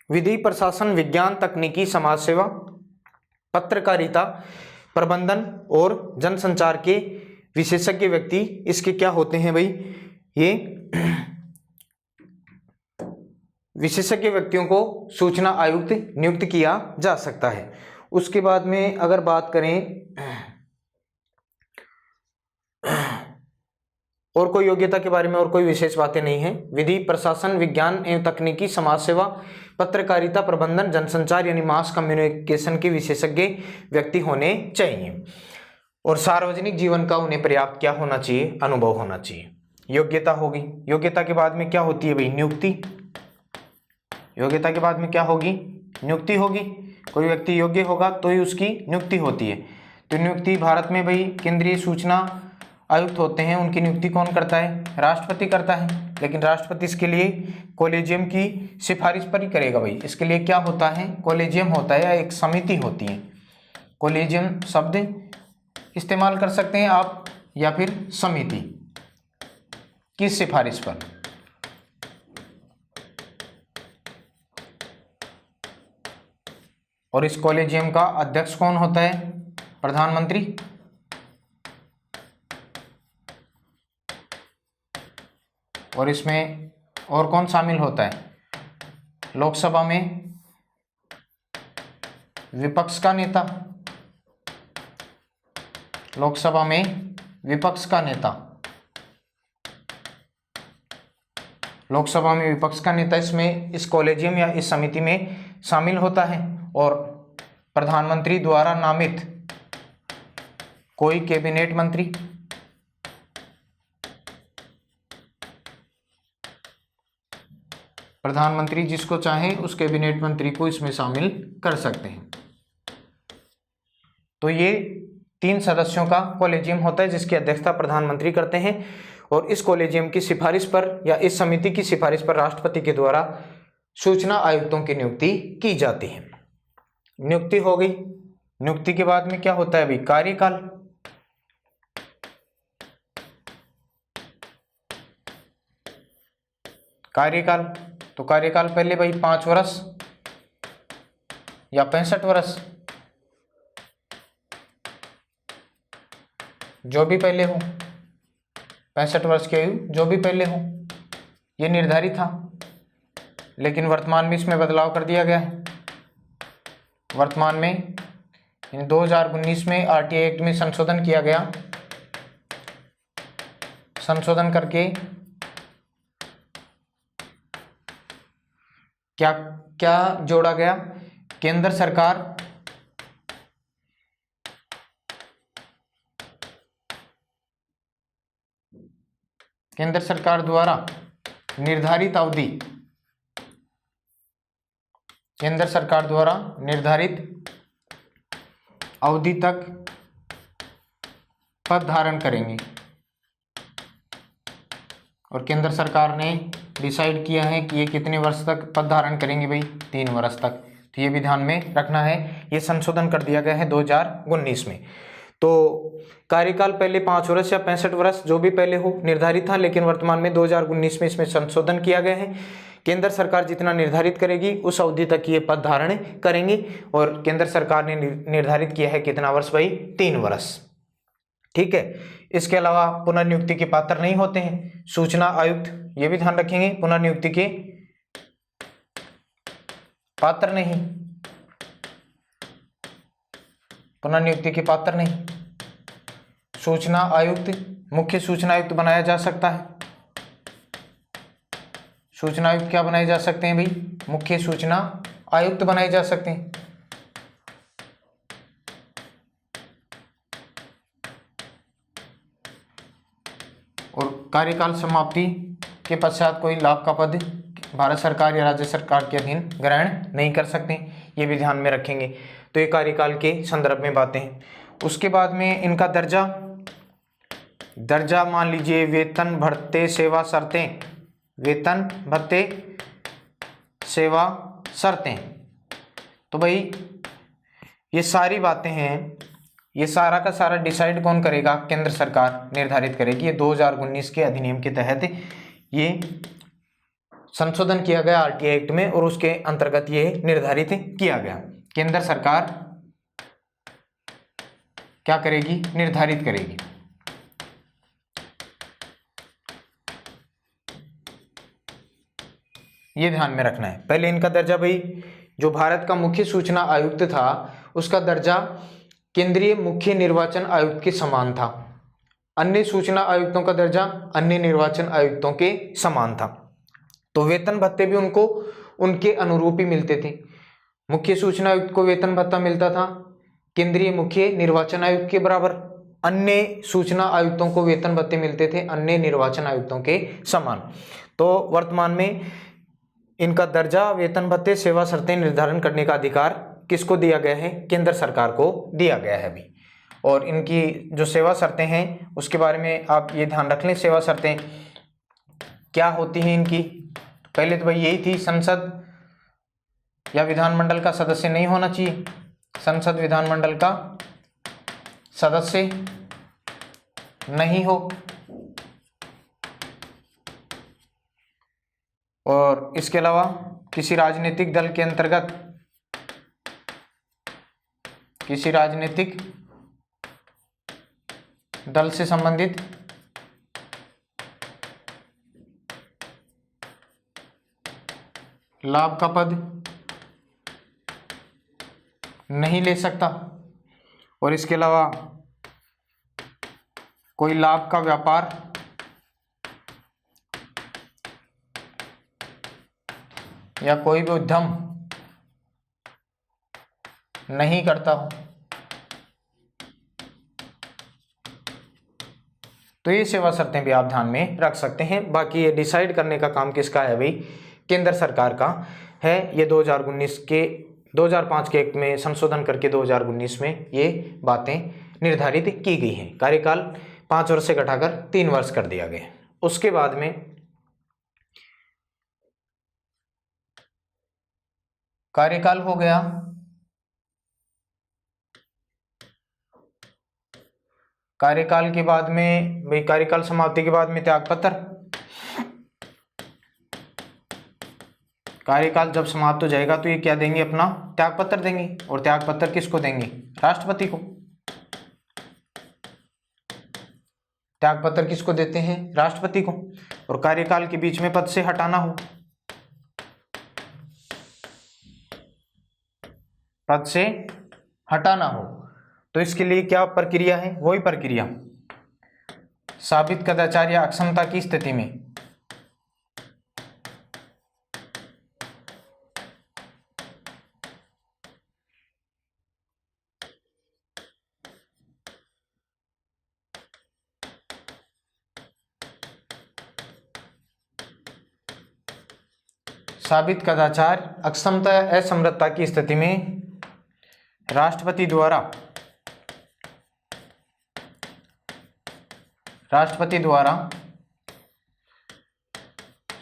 विधि प्रशासन, विज्ञान तकनीकी, समाज सेवा, पत्रकारिता, प्रबंधन और जनसंचार के विशेषज्ञ व्यक्ति, इसके क्या होते हैं भाई? ये विशेषज्ञ व्यक्तियों को सूचना आयुक्त नियुक्त किया जा सकता है। उसके बाद में अगर बात करें और कोई योग्यता के बारे में और कोई विशेष बातें नहीं है। विधि प्रशासन, विज्ञान एवं तकनीकी, समाज सेवा, पत्रकारिता, प्रबंधन, जनसंचार यानी मास कम्युनिकेशन के विशेषज्ञ व्यक्ति होने चाहिए। और सार्वजनिक जीवन का उन्हें पर्याप्त क्या होना चाहिए? अनुभव होना चाहिए। योग्यता होगी। योग्यता के बाद में क्या होती है भाई? नियुक्ति। योग्यता के बाद में क्या होगी? नियुक्ति होगी। कोई व्यक्ति योग्य होगा तो ही उसकी नियुक्ति होती है। तो नियुक्ति भारत में भाई केंद्रीय सूचना आयुक्त होते हैं, उनकी नियुक्ति कौन करता है? राष्ट्रपति करता है। लेकिन राष्ट्रपति इसके लिए कॉलेजियम की सिफारिश पर ही करेगा भाई। इसके लिए क्या होता है? कॉलेजियम होता है या एक समिति होती है। कॉलेजियम शब्द इस्तेमाल कर सकते हैं आप, या फिर समिति की सिफारिश पर। और इस कॉलेजियम का अध्यक्ष कौन होता है? प्रधानमंत्री। और इसमें और कौन शामिल होता है? लोकसभा में विपक्ष का नेता। लोकसभा में विपक्ष का नेता। लोकसभा में विपक्ष का नेता इसमें इस कॉलेजियम या इस समिति में शामिल होता है। और प्रधानमंत्री द्वारा नामित कोई कैबिनेट मंत्री, प्रधानमंत्री जिसको चाहे उस कैबिनेट मंत्री को इसमें शामिल कर सकते हैं। तो ये 3 सदस्यों का कॉलेजियम होता है जिसकी अध्यक्षता प्रधानमंत्री करते हैं। और इस कॉलेजियम की सिफारिश पर या इस समिति की सिफारिश पर राष्ट्रपति के द्वारा सूचना आयुक्तों की नियुक्ति की जाती है। नियुक्ति हो गई। नियुक्ति के बाद में क्या होता है भाई? कार्यकाल। कार्यकाल तो कार्यकाल पहले भाई 5 वर्ष या 65 वर्ष, जो भी पहले हो, 65 वर्ष की आयु जो भी पहले हो, ये निर्धारित था, लेकिन वर्तमान में इसमें बदलाव कर दिया गया है। वर्तमान में 2019 में आरटीआई एक्ट में संशोधन किया गया, संशोधन करके क्या क्या जोड़ा गया? केंद्र सरकार द्वारा निर्धारित अवधि, केंद्र सरकार द्वारा निर्धारित अवधि तक पद धारण करेंगे, और केंद्र सरकार ने डिसाइड किया है कि ये कितने वर्ष तक पद धारण करेंगे भाई? 3 वर्ष तक। तो ये भी ध्यान में रखना है। ये संशोधन कर दिया गया है 2019 में। तो कार्यकाल पहले 5 वर्ष या 65 वर्ष जो भी पहले हो निर्धारित था, लेकिन वर्तमान में 2019 में इसमें संशोधन किया गया है। केंद्र सरकार जितना निर्धारित करेगी उस अवधि तक ये पद धारण करेंगे, और केंद्र सरकार ने निर्धारित किया है कितना वर्ष भाई? 3 वर्ष। ठीक है। इसके अलावा पुनर्नियुक्ति के पात्र नहीं होते हैं सूचना आयुक्त, ये भी ध्यान रखेंगे, पुनर्नियुक्ति के पात्र नहीं, पुनर्नियुक्ति के पात्र नहीं। सूचना आयुक्त, मुख्य सूचना आयुक्त बनाया जा सकता है। सूचना आयुक्त क्या बनाए जा सकते हैं भाई? मुख्य सूचना आयुक्त बनाए जा सकते हैं। और कार्यकाल समाप्ति के पश्चात कोई लाभ का पद भारत सरकार या राज्य सरकार के अधीन ग्रहण नहीं कर सकते, ये भी ध्यान में रखेंगे। तो ये कार्यकाल के संदर्भ में बातें हैं। उसके बाद में इनका दर्जा मान लीजिए वेतन, भत्ते, सेवा शर्तें, वेतन, भत्ते, सेवा शर्तें। तो भाई ये सारी बातें हैं, ये सारा का सारा डिसाइड कौन करेगा? केंद्र सरकार निर्धारित करेगी। ये 2019 के अधिनियम के तहत ये संशोधन किया गया आरटीआई एक्ट में, और उसके अंतर्गत ये निर्धारित किया गया। केंद्र सरकार क्या करेगी? निर्धारित करेगी। ये ध्यान में रखना है। पहले इनका दर्जा भाई, जो भारत का मुख्य सूचना आयुक्त था उसका दर्जा केंद्रीय मुख्य निर्वाचन आयुक्त के समान था। अन्य सूचना आयुक्तों का दर्जा अन्य निर्वाचन आयुक्तों के समान था। तो वेतन भत्ते भी उनको उनके अनुरूप ही मिलते थे। मुख्य सूचना आयुक्त को वेतन भत्ता मिलता था केंद्रीय मुख्य निर्वाचन आयुक्त के बराबर, अन्य सूचना आयुक्तों को वेतन भत्ते मिलते थे अन्य निर्वाचन आयुक्तों के समान। तो वर्तमान में इनका दर्जा, वेतन भत्ते, सेवा शर्तें निर्धारण करने का अधिकार किसको दिया गया है? केंद्र सरकार को दिया गया है अभी। और इनकी जो सेवा शर्तें हैं उसके बारे में आप ये ध्यान रख लें। सेवा शर्तें क्या होती हैं इनकी? पहले तो भाई यही थी, संसद या विधानमंडल का सदस्य नहीं होना चाहिए, संसद विधानमंडल का सदस्य नहीं हो, और इसके अलावा किसी राजनीतिक दल के अंतर्गत, किसी राजनीतिक दल से संबंधित लाभ का पद नहीं ले सकता, और इसके अलावा कोई लाभ का व्यापार या कोई भी उद्यम नहीं करता हो। तो ये सेवा शर्तें भी आप ध्यान में रख सकते हैं। बाकी ये डिसाइड करने का काम किसका है भाई? केंद्र सरकार का है। ये 2005 के एक्ट में संशोधन करके 2019 में ये बातें निर्धारित की गई हैं। कार्यकाल 5 वर्ष से घटाकर 3 वर्ष कर दिया गया। उसके बाद में कार्यकाल हो गया, कार्यकाल के बाद में भाई कार्यकाल समाप्ति के बाद में त्यागपत्र। कार्यकाल जब समाप्त हो जाएगा तो ये क्या देंगे? अपना त्यागपत्र देंगे। और त्यागपत्र किसको देंगे? राष्ट्रपति को। त्यागपत्र किसको देते हैं? राष्ट्रपति को। और कार्यकाल के बीच में पद से हटाना हो, पद से हटाना हो, तो इसके लिए क्या प्रक्रिया है? वही प्रक्रिया, साबित कदाचार या अक्षमता की स्थिति में साबित कदाचार, अक्षमता या असमर्थता की स्थिति में राष्ट्रपति द्वारा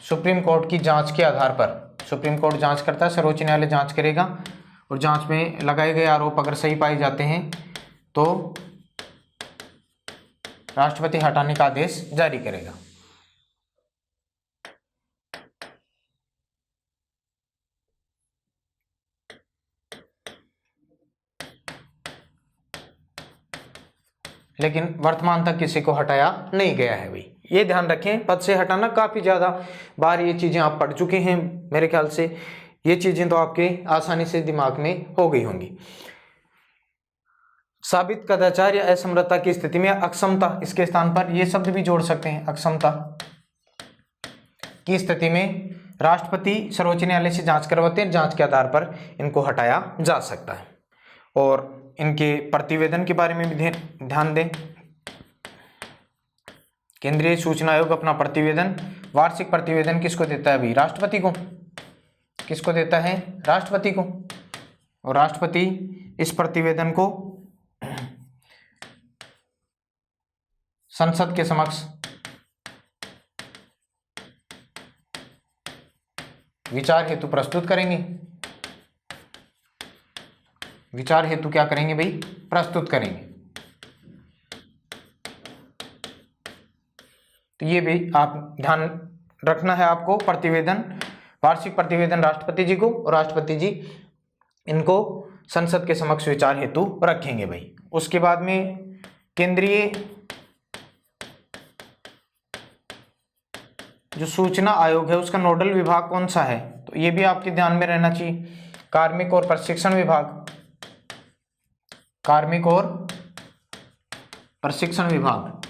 सुप्रीम कोर्ट की जांच के आधार पर, सुप्रीम कोर्ट जांच करता है, सर्वोच्च न्यायालय जांच करेगा और जांच में लगाए गए आरोप अगर सही पाए जाते हैं तो राष्ट्रपति हटाने का आदेश जारी करेगा। लेकिन वर्तमान तक किसी को हटाया नहीं गया है भाई, ये ध्यान रखें। पद से हटाना काफी ज्यादा बार ये चीजें आप पढ़ चुके हैं मेरे ख्याल से, ये चीजें तो आपके आसानी से दिमाग में हो गई होंगी। साबित कदाचार या असमर्थता की स्थिति में अक्षमता, इसके स्थान पर ये शब्द भी जोड़ सकते हैं, अक्षमता की स्थिति में राष्ट्रपति सर्वोच्च न्यायालय से जांच करवाते हैं, जांच के आधार पर इनको हटाया जा सकता है। और इनके प्रतिवेदन के बारे में भी ध्यान दें। केंद्रीय सूचना आयोग अपना प्रतिवेदन, वार्षिक प्रतिवेदन किसको देता है भाई? राष्ट्रपति को। किसको देता है? राष्ट्रपति को। और राष्ट्रपति इस प्रतिवेदन को संसद के समक्ष विचार हेतु प्रस्तुत करेंगे। विचार हेतु क्या करेंगे भाई? प्रस्तुत करेंगे। तो ये भी आप ध्यान रखना है आपको, प्रतिवेदन, वार्षिक प्रतिवेदन राष्ट्रपति जी को, और राष्ट्रपति जी इनको संसद के समक्ष विचार हेतु रखेंगे भाई। उसके बाद में केंद्रीय जो सूचना आयोग है उसका नोडल विभाग कौन सा है? तो ये भी आपके ध्यान में रहना चाहिए, कार्मिक और प्रशिक्षण विभाग। कार्मिक और प्रशिक्षण विभाग।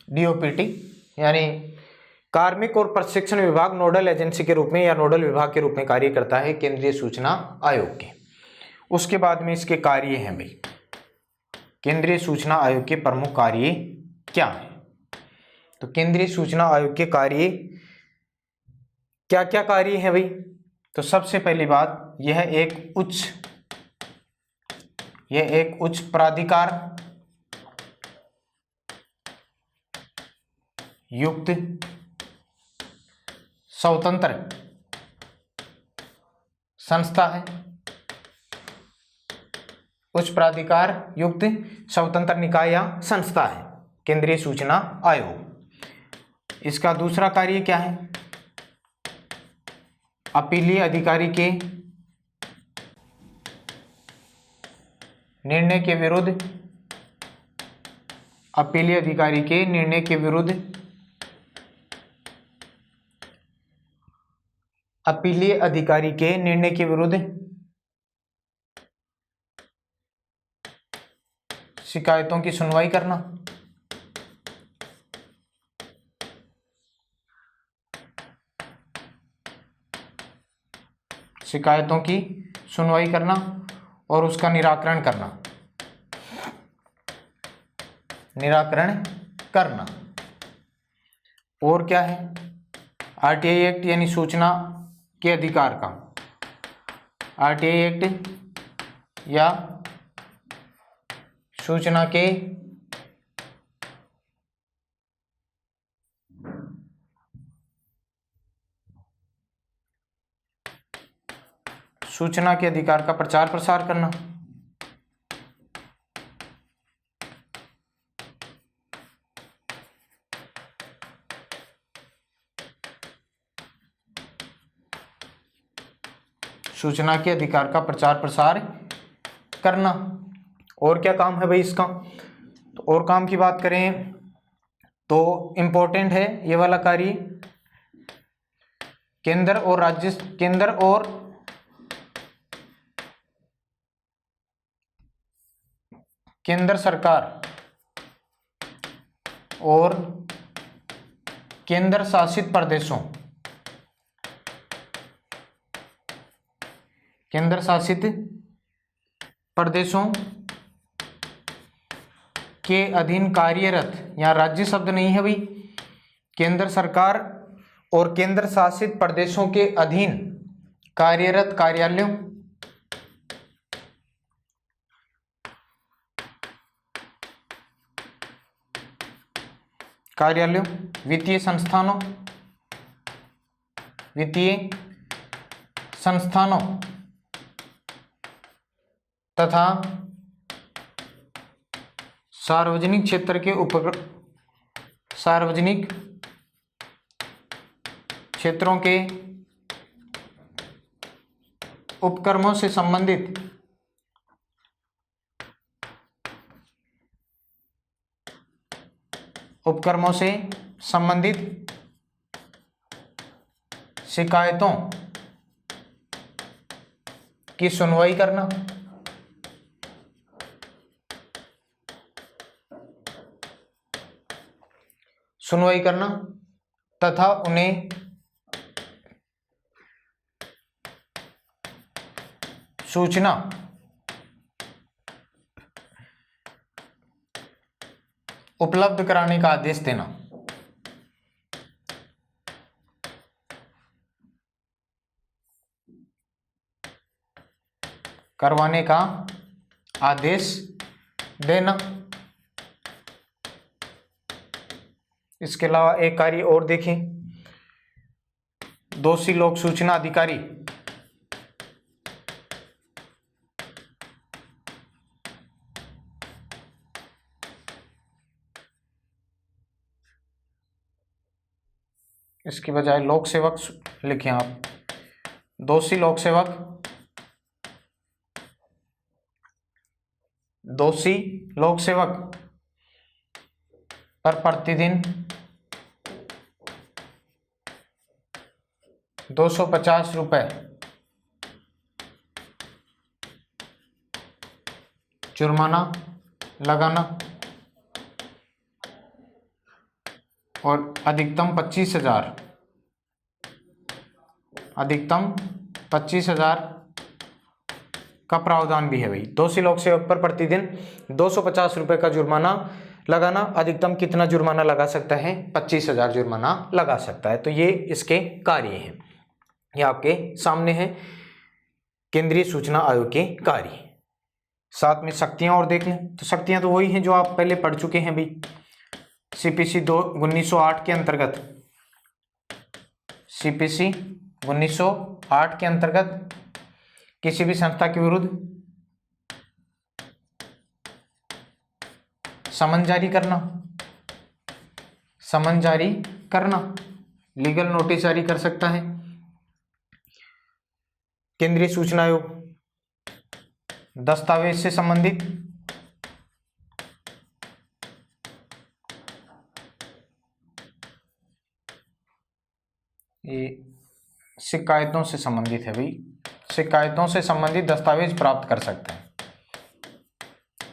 डीओपीटी, यानी कार्मिक और प्रशिक्षण विभाग नोडल एजेंसी के रूप में या नोडल विभाग के रूप में कार्य करता है केंद्रीय सूचना आयोग के। उसके बाद में इसके कार्य हैं भाई, केंद्रीय सूचना आयोग के प्रमुख कार्य क्या है? तो केंद्रीय सूचना आयोग के कार्य क्या क्या कार्य है भाई? तो सबसे पहली बात, यह एक उच्च प्राधिकार युक्त स्वतंत्र संस्था है। उच्च प्राधिकार युक्त स्वतंत्र निकाय या संस्था है केंद्रीय सूचना आयोग। इसका दूसरा कार्य क्या है? अपीलीय अधिकारी के निर्णय के विरुद्ध, अपीलीय अधिकारी के निर्णय के विरुद्ध, अपीलीय अधिकारी के निर्णय के विरुद्ध शिकायतों की सुनवाई करना। शिकायतों की सुनवाई करना और उसका निराकरण करना। निराकरण करना। और क्या है? आरटीआई एक्ट यानी सूचना के अधिकार का, आरटीआई एक्ट या सूचना के अधिकार का प्रचार प्रसार करना। सूचना के अधिकार का प्रचार प्रसार करना। और क्या काम है भाई इसका? तो और काम की बात करें तो इम्पोर्टेंट है ये वाला कार्य। केंद्र सरकार और केंद्र शासित प्रदेशों के अधीन कार्यरत, यहाँ राज्य शब्द नहीं है भाई, केंद्र सरकार और केंद्र शासित प्रदेशों के अधीन कार्यरत कार्यालयों, वित्तीय संस्थानों तथा सार्वजनिक क्षेत्र के सार्वजनिक क्षेत्रों के उपक्रमों से संबंधित शिकायतों की सुनवाई करना। तथा उन्हें सूचना उपलब्ध कराने का आदेश देना। करवाने का आदेश देना। इसके अलावा एक कार्य और देखें, दोषी लोक सूचना अधिकारी इसकी बजाय लोक सेवक लिखें आप। दोषी लोक सेवक पर प्रतिदिन 250 रुपये जुर्माना लगाना और अधिकतम 25,000 का प्रावधान भी है भाई। दोषी लोक सेवक पर प्रतिदिन 250 रुपये का जुर्माना लगाना। अधिकतम कितना जुर्माना लगा सकता है? 25,000 जुर्माना लगा सकता है। तो ये इसके कार्य हैं, ये आपके सामने है केंद्रीय सूचना आयोग के कार्य। साथ में शक्तियां और देख लें तो शक्तियां तो वही हैं जो आप पहले पढ़ चुके हैं भाई। CPC 1908 के अंतर्गत, CPC 1908 के अंतर्गत किसी भी संस्था के विरुद्ध समन जारी करना, लीगल नोटिस जारी कर सकता है केंद्रीय सूचना आयोग। दस्तावेज से संबंधित ये शिकायतों से संबंधित है भाई, शिकायतों से संबंधित दस्तावेज प्राप्त कर सकता है।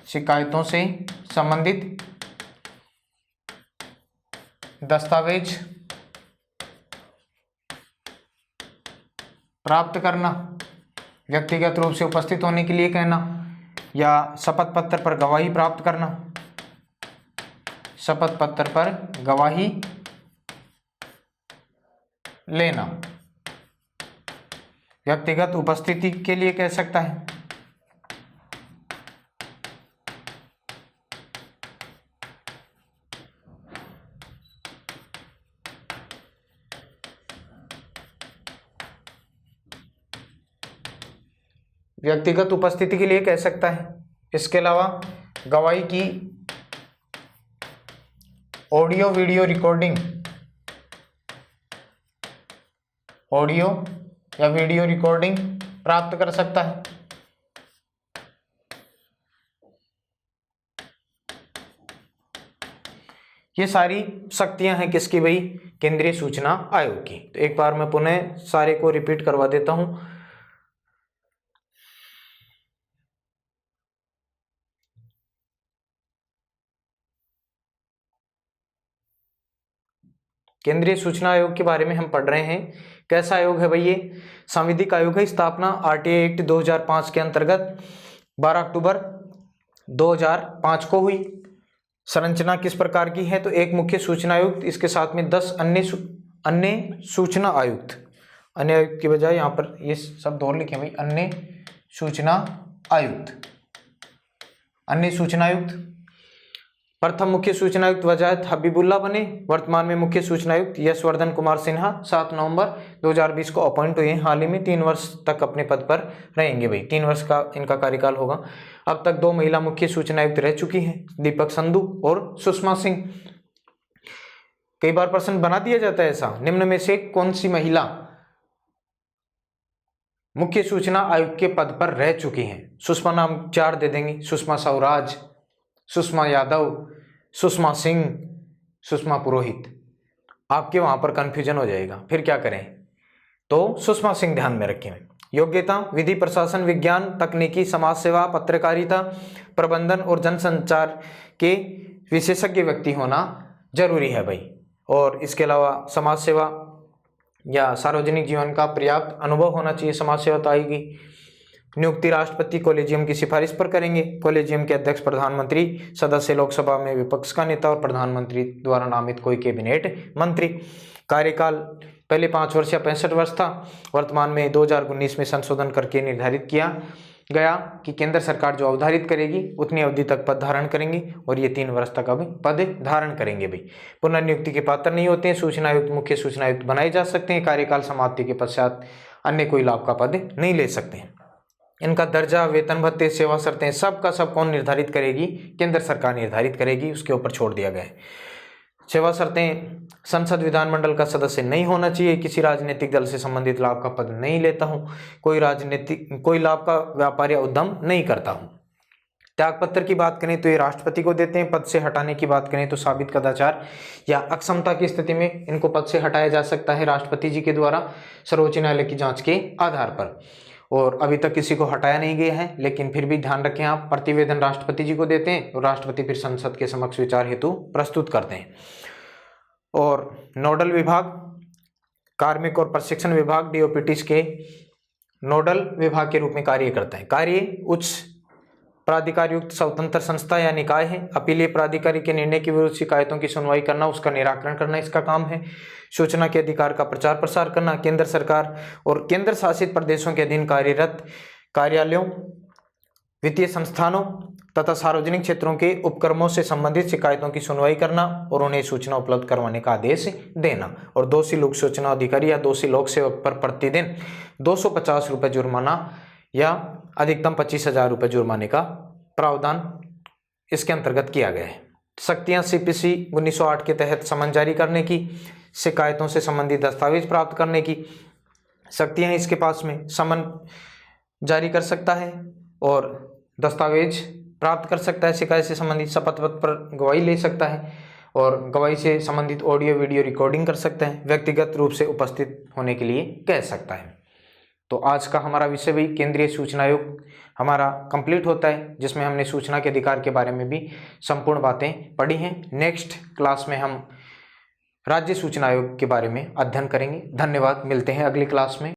शिकायतों से संबंधित दस्तावेज प्राप्त करना, व्यक्तिगत रूप से उपस्थित होने के लिए कहना या शपथ पत्र पर गवाही प्राप्त करना। शपथ पत्र पर गवाही लेना व्यक्तिगत उपस्थिति के लिए कह सकता है। व्यक्तिगत उपस्थिति के लिए कह सकता है। इसके अलावा गवाही की ऑडियो वीडियो रिकॉर्डिंग, ऑडियो या वीडियो रिकॉर्डिंग प्राप्त कर सकता है। ये सारी शक्तियां हैं किसकी भाई? केंद्रीय सूचना आयोग की। तो एक बार मैं पुनः सारे को रिपीट करवा देता हूं। केंद्रीय सूचना आयोग के बारे में हम पढ़ रहे हैं। कैसा आयोग है भाई? ये सांविधिक आयोग है। स्थापना आरटीआई एक्ट 2005 के अंतर्गत 12 अक्टूबर 2005 को हुई। संरचना किस प्रकार की है? तो एक मुख्य सूचना आयुक्त, इसके साथ में 10 अन्य सूचना आयुक्त। अन्य आयुक्त की बजाय यहाँ पर ये शब्द और लिखे भाई, अन्य सूचना आयुक्त। अन्य सूचना आयुक्त। प्रथम मुख्य सूचना आयुक्त वजाहत हबीबुल्ला बने। वर्तमान में मुख्य सूचना आयुक्त यशवर्धन कुमार सिन्हा 7 नवंबर 2020 को अपॉइंट हुए। हाल ही में 3 वर्ष तक अपने पद पर रहेंगे भाई, 3 वर्ष का इनका कार्यकाल होगा। अब तक 2 महिला मुख्य सूचना आयुक्त रह चुकी हैं, दीपक संधू और सुषमा सिंह। कई बार प्रश्न बना दिया जाता है ऐसा, निम्न में से कौन सी महिला मुख्य सूचना आयुक्त के पद पर रह चुकी हैं? सुषमा नाम 4 दे देंगे, सुषमा स्वराज, सुषमा यादव, सुषमा सिंह, सुषमा पुरोहित। आपके वहां पर कंफ्यूजन हो जाएगा, फिर क्या करें? तो सुषमा सिंह ध्यान में रखें। योग्यता विधि, प्रशासन, विज्ञान, तकनीकी, समाज सेवा, पत्रकारिता, प्रबंधन और जनसंचार के विशेषज्ञ व्यक्ति होना जरूरी है भाई। और इसके अलावा समाज सेवा या सार्वजनिक जीवन का पर्याप्त अनुभव होना चाहिए, समाज सेवा तो आएगी। नियुक्ति राष्ट्रपति कॉलेजियम की सिफारिश पर करेंगे। कॉलेजियम के अध्यक्ष प्रधानमंत्री, सदस्य लोकसभा में विपक्ष का नेता और प्रधानमंत्री द्वारा नामित कोई कैबिनेट मंत्री। कार्यकाल पहले 5 वर्ष या 65 वर्ष था, वर्तमान में 2019 में संशोधन करके निर्धारित किया गया कि केंद्र सरकार जो अवधारित करेगी उतनी अवधि तक पद धारण करेंगे और ये 3 वर्ष तक अब पद धारण करेंगे भाई। पुनर्नियुक्ति के पात्र नहीं होते हैं। सूचना आयुक्त मुख्य सूचना आयुक्त बनाए जा सकते हैं। कार्यकाल समाप्ति के पश्चात अन्य कोई लाभ का पद नहीं ले सकते हैं। इनका दर्जा, वेतन भत्ते, सेवा शर्तें सब का सब कौन निर्धारित करेगी? केंद्र सरकार निर्धारित करेगी, उसके ऊपर छोड़ दिया गया है। सेवा शर्तें, संसद विधानमंडल का सदस्य नहीं होना चाहिए, किसी राजनीतिक दल से संबंधित लाभ का पद नहीं लेता हूं, कोई लाभ का व्यापार या उद्यम नहीं करता हूं। त्यागपत्र की बात करें तो ये राष्ट्रपति को देते हैं। पद से हटाने की बात करें तो साबित कदाचार या अक्षमता की स्थिति में इनको पद से हटाया जा सकता है राष्ट्रपति जी के द्वारा, सर्वोच्च न्यायालय की जांच के आधार पर। और अभी तक किसी को हटाया नहीं गया है, लेकिन फिर भी ध्यान रखें आप, प्रतिवेदन राष्ट्रपति जी को देते हैं और राष्ट्रपति फिर संसद के समक्ष विचार हेतु प्रस्तुत करते हैं। और नोडल विभाग, कार्मिक और प्रशिक्षण विभाग डीओपीटीज के नोडल विभाग के रूप में कार्य करता है। कार्य उच्च प्राधिकार युक्त स्वतंत्र संस्था या निकाय है। अपीलीय प्राधिकारी के निर्णय के विरुद्ध शिकायतों की सुनवाई करना, उसका निराकरण करना इसका काम है। सूचना के अधिकार का प्रचार प्रसार करना, केंद्र सरकार और केंद्र शासित प्रदेशों के अधीन कार्यरत कार्यालयों, वित्तीय संस्थानों तथा सार्वजनिक क्षेत्रों के उपक्रमों से संबंधित शिकायतों की सुनवाई करना और उन्हें सूचना उपलब्ध करवाने का आदेश देना। और दोषी लोक सूचना अधिकारी या दोषी लोक सेवक पर प्रतिदिन 250 रुपये जुर्माना या अधिकतम 25,000 रुपये जुर्माने का प्रावधान इसके अंतर्गत किया गया है। शक्तियां सीपीसी 1908 के तहत समन जारी करने की, शिकायतों से संबंधित दस्तावेज प्राप्त करने की शक्तियां इसके पास में। समन जारी कर सकता है और दस्तावेज प्राप्त कर सकता है, शिकायत से संबंधित शपथ पत्र पर गवाही ले सकता है और गवाही से संबंधित ऑडियो वीडियो रिकॉर्डिंग कर सकता है, व्यक्तिगत रूप से उपस्थित होने के लिए कह सकता है। तो आज का हमारा विषय भी केंद्रीय सूचना आयोग हमारा कंप्लीट होता है, जिसमें हमने सूचना के अधिकार के बारे में भी संपूर्ण बातें पढ़ी हैं। नेक्स्ट क्लास में हम राज्य सूचना आयोग के बारे में अध्ययन करेंगे। धन्यवाद, मिलते हैं अगली क्लास में।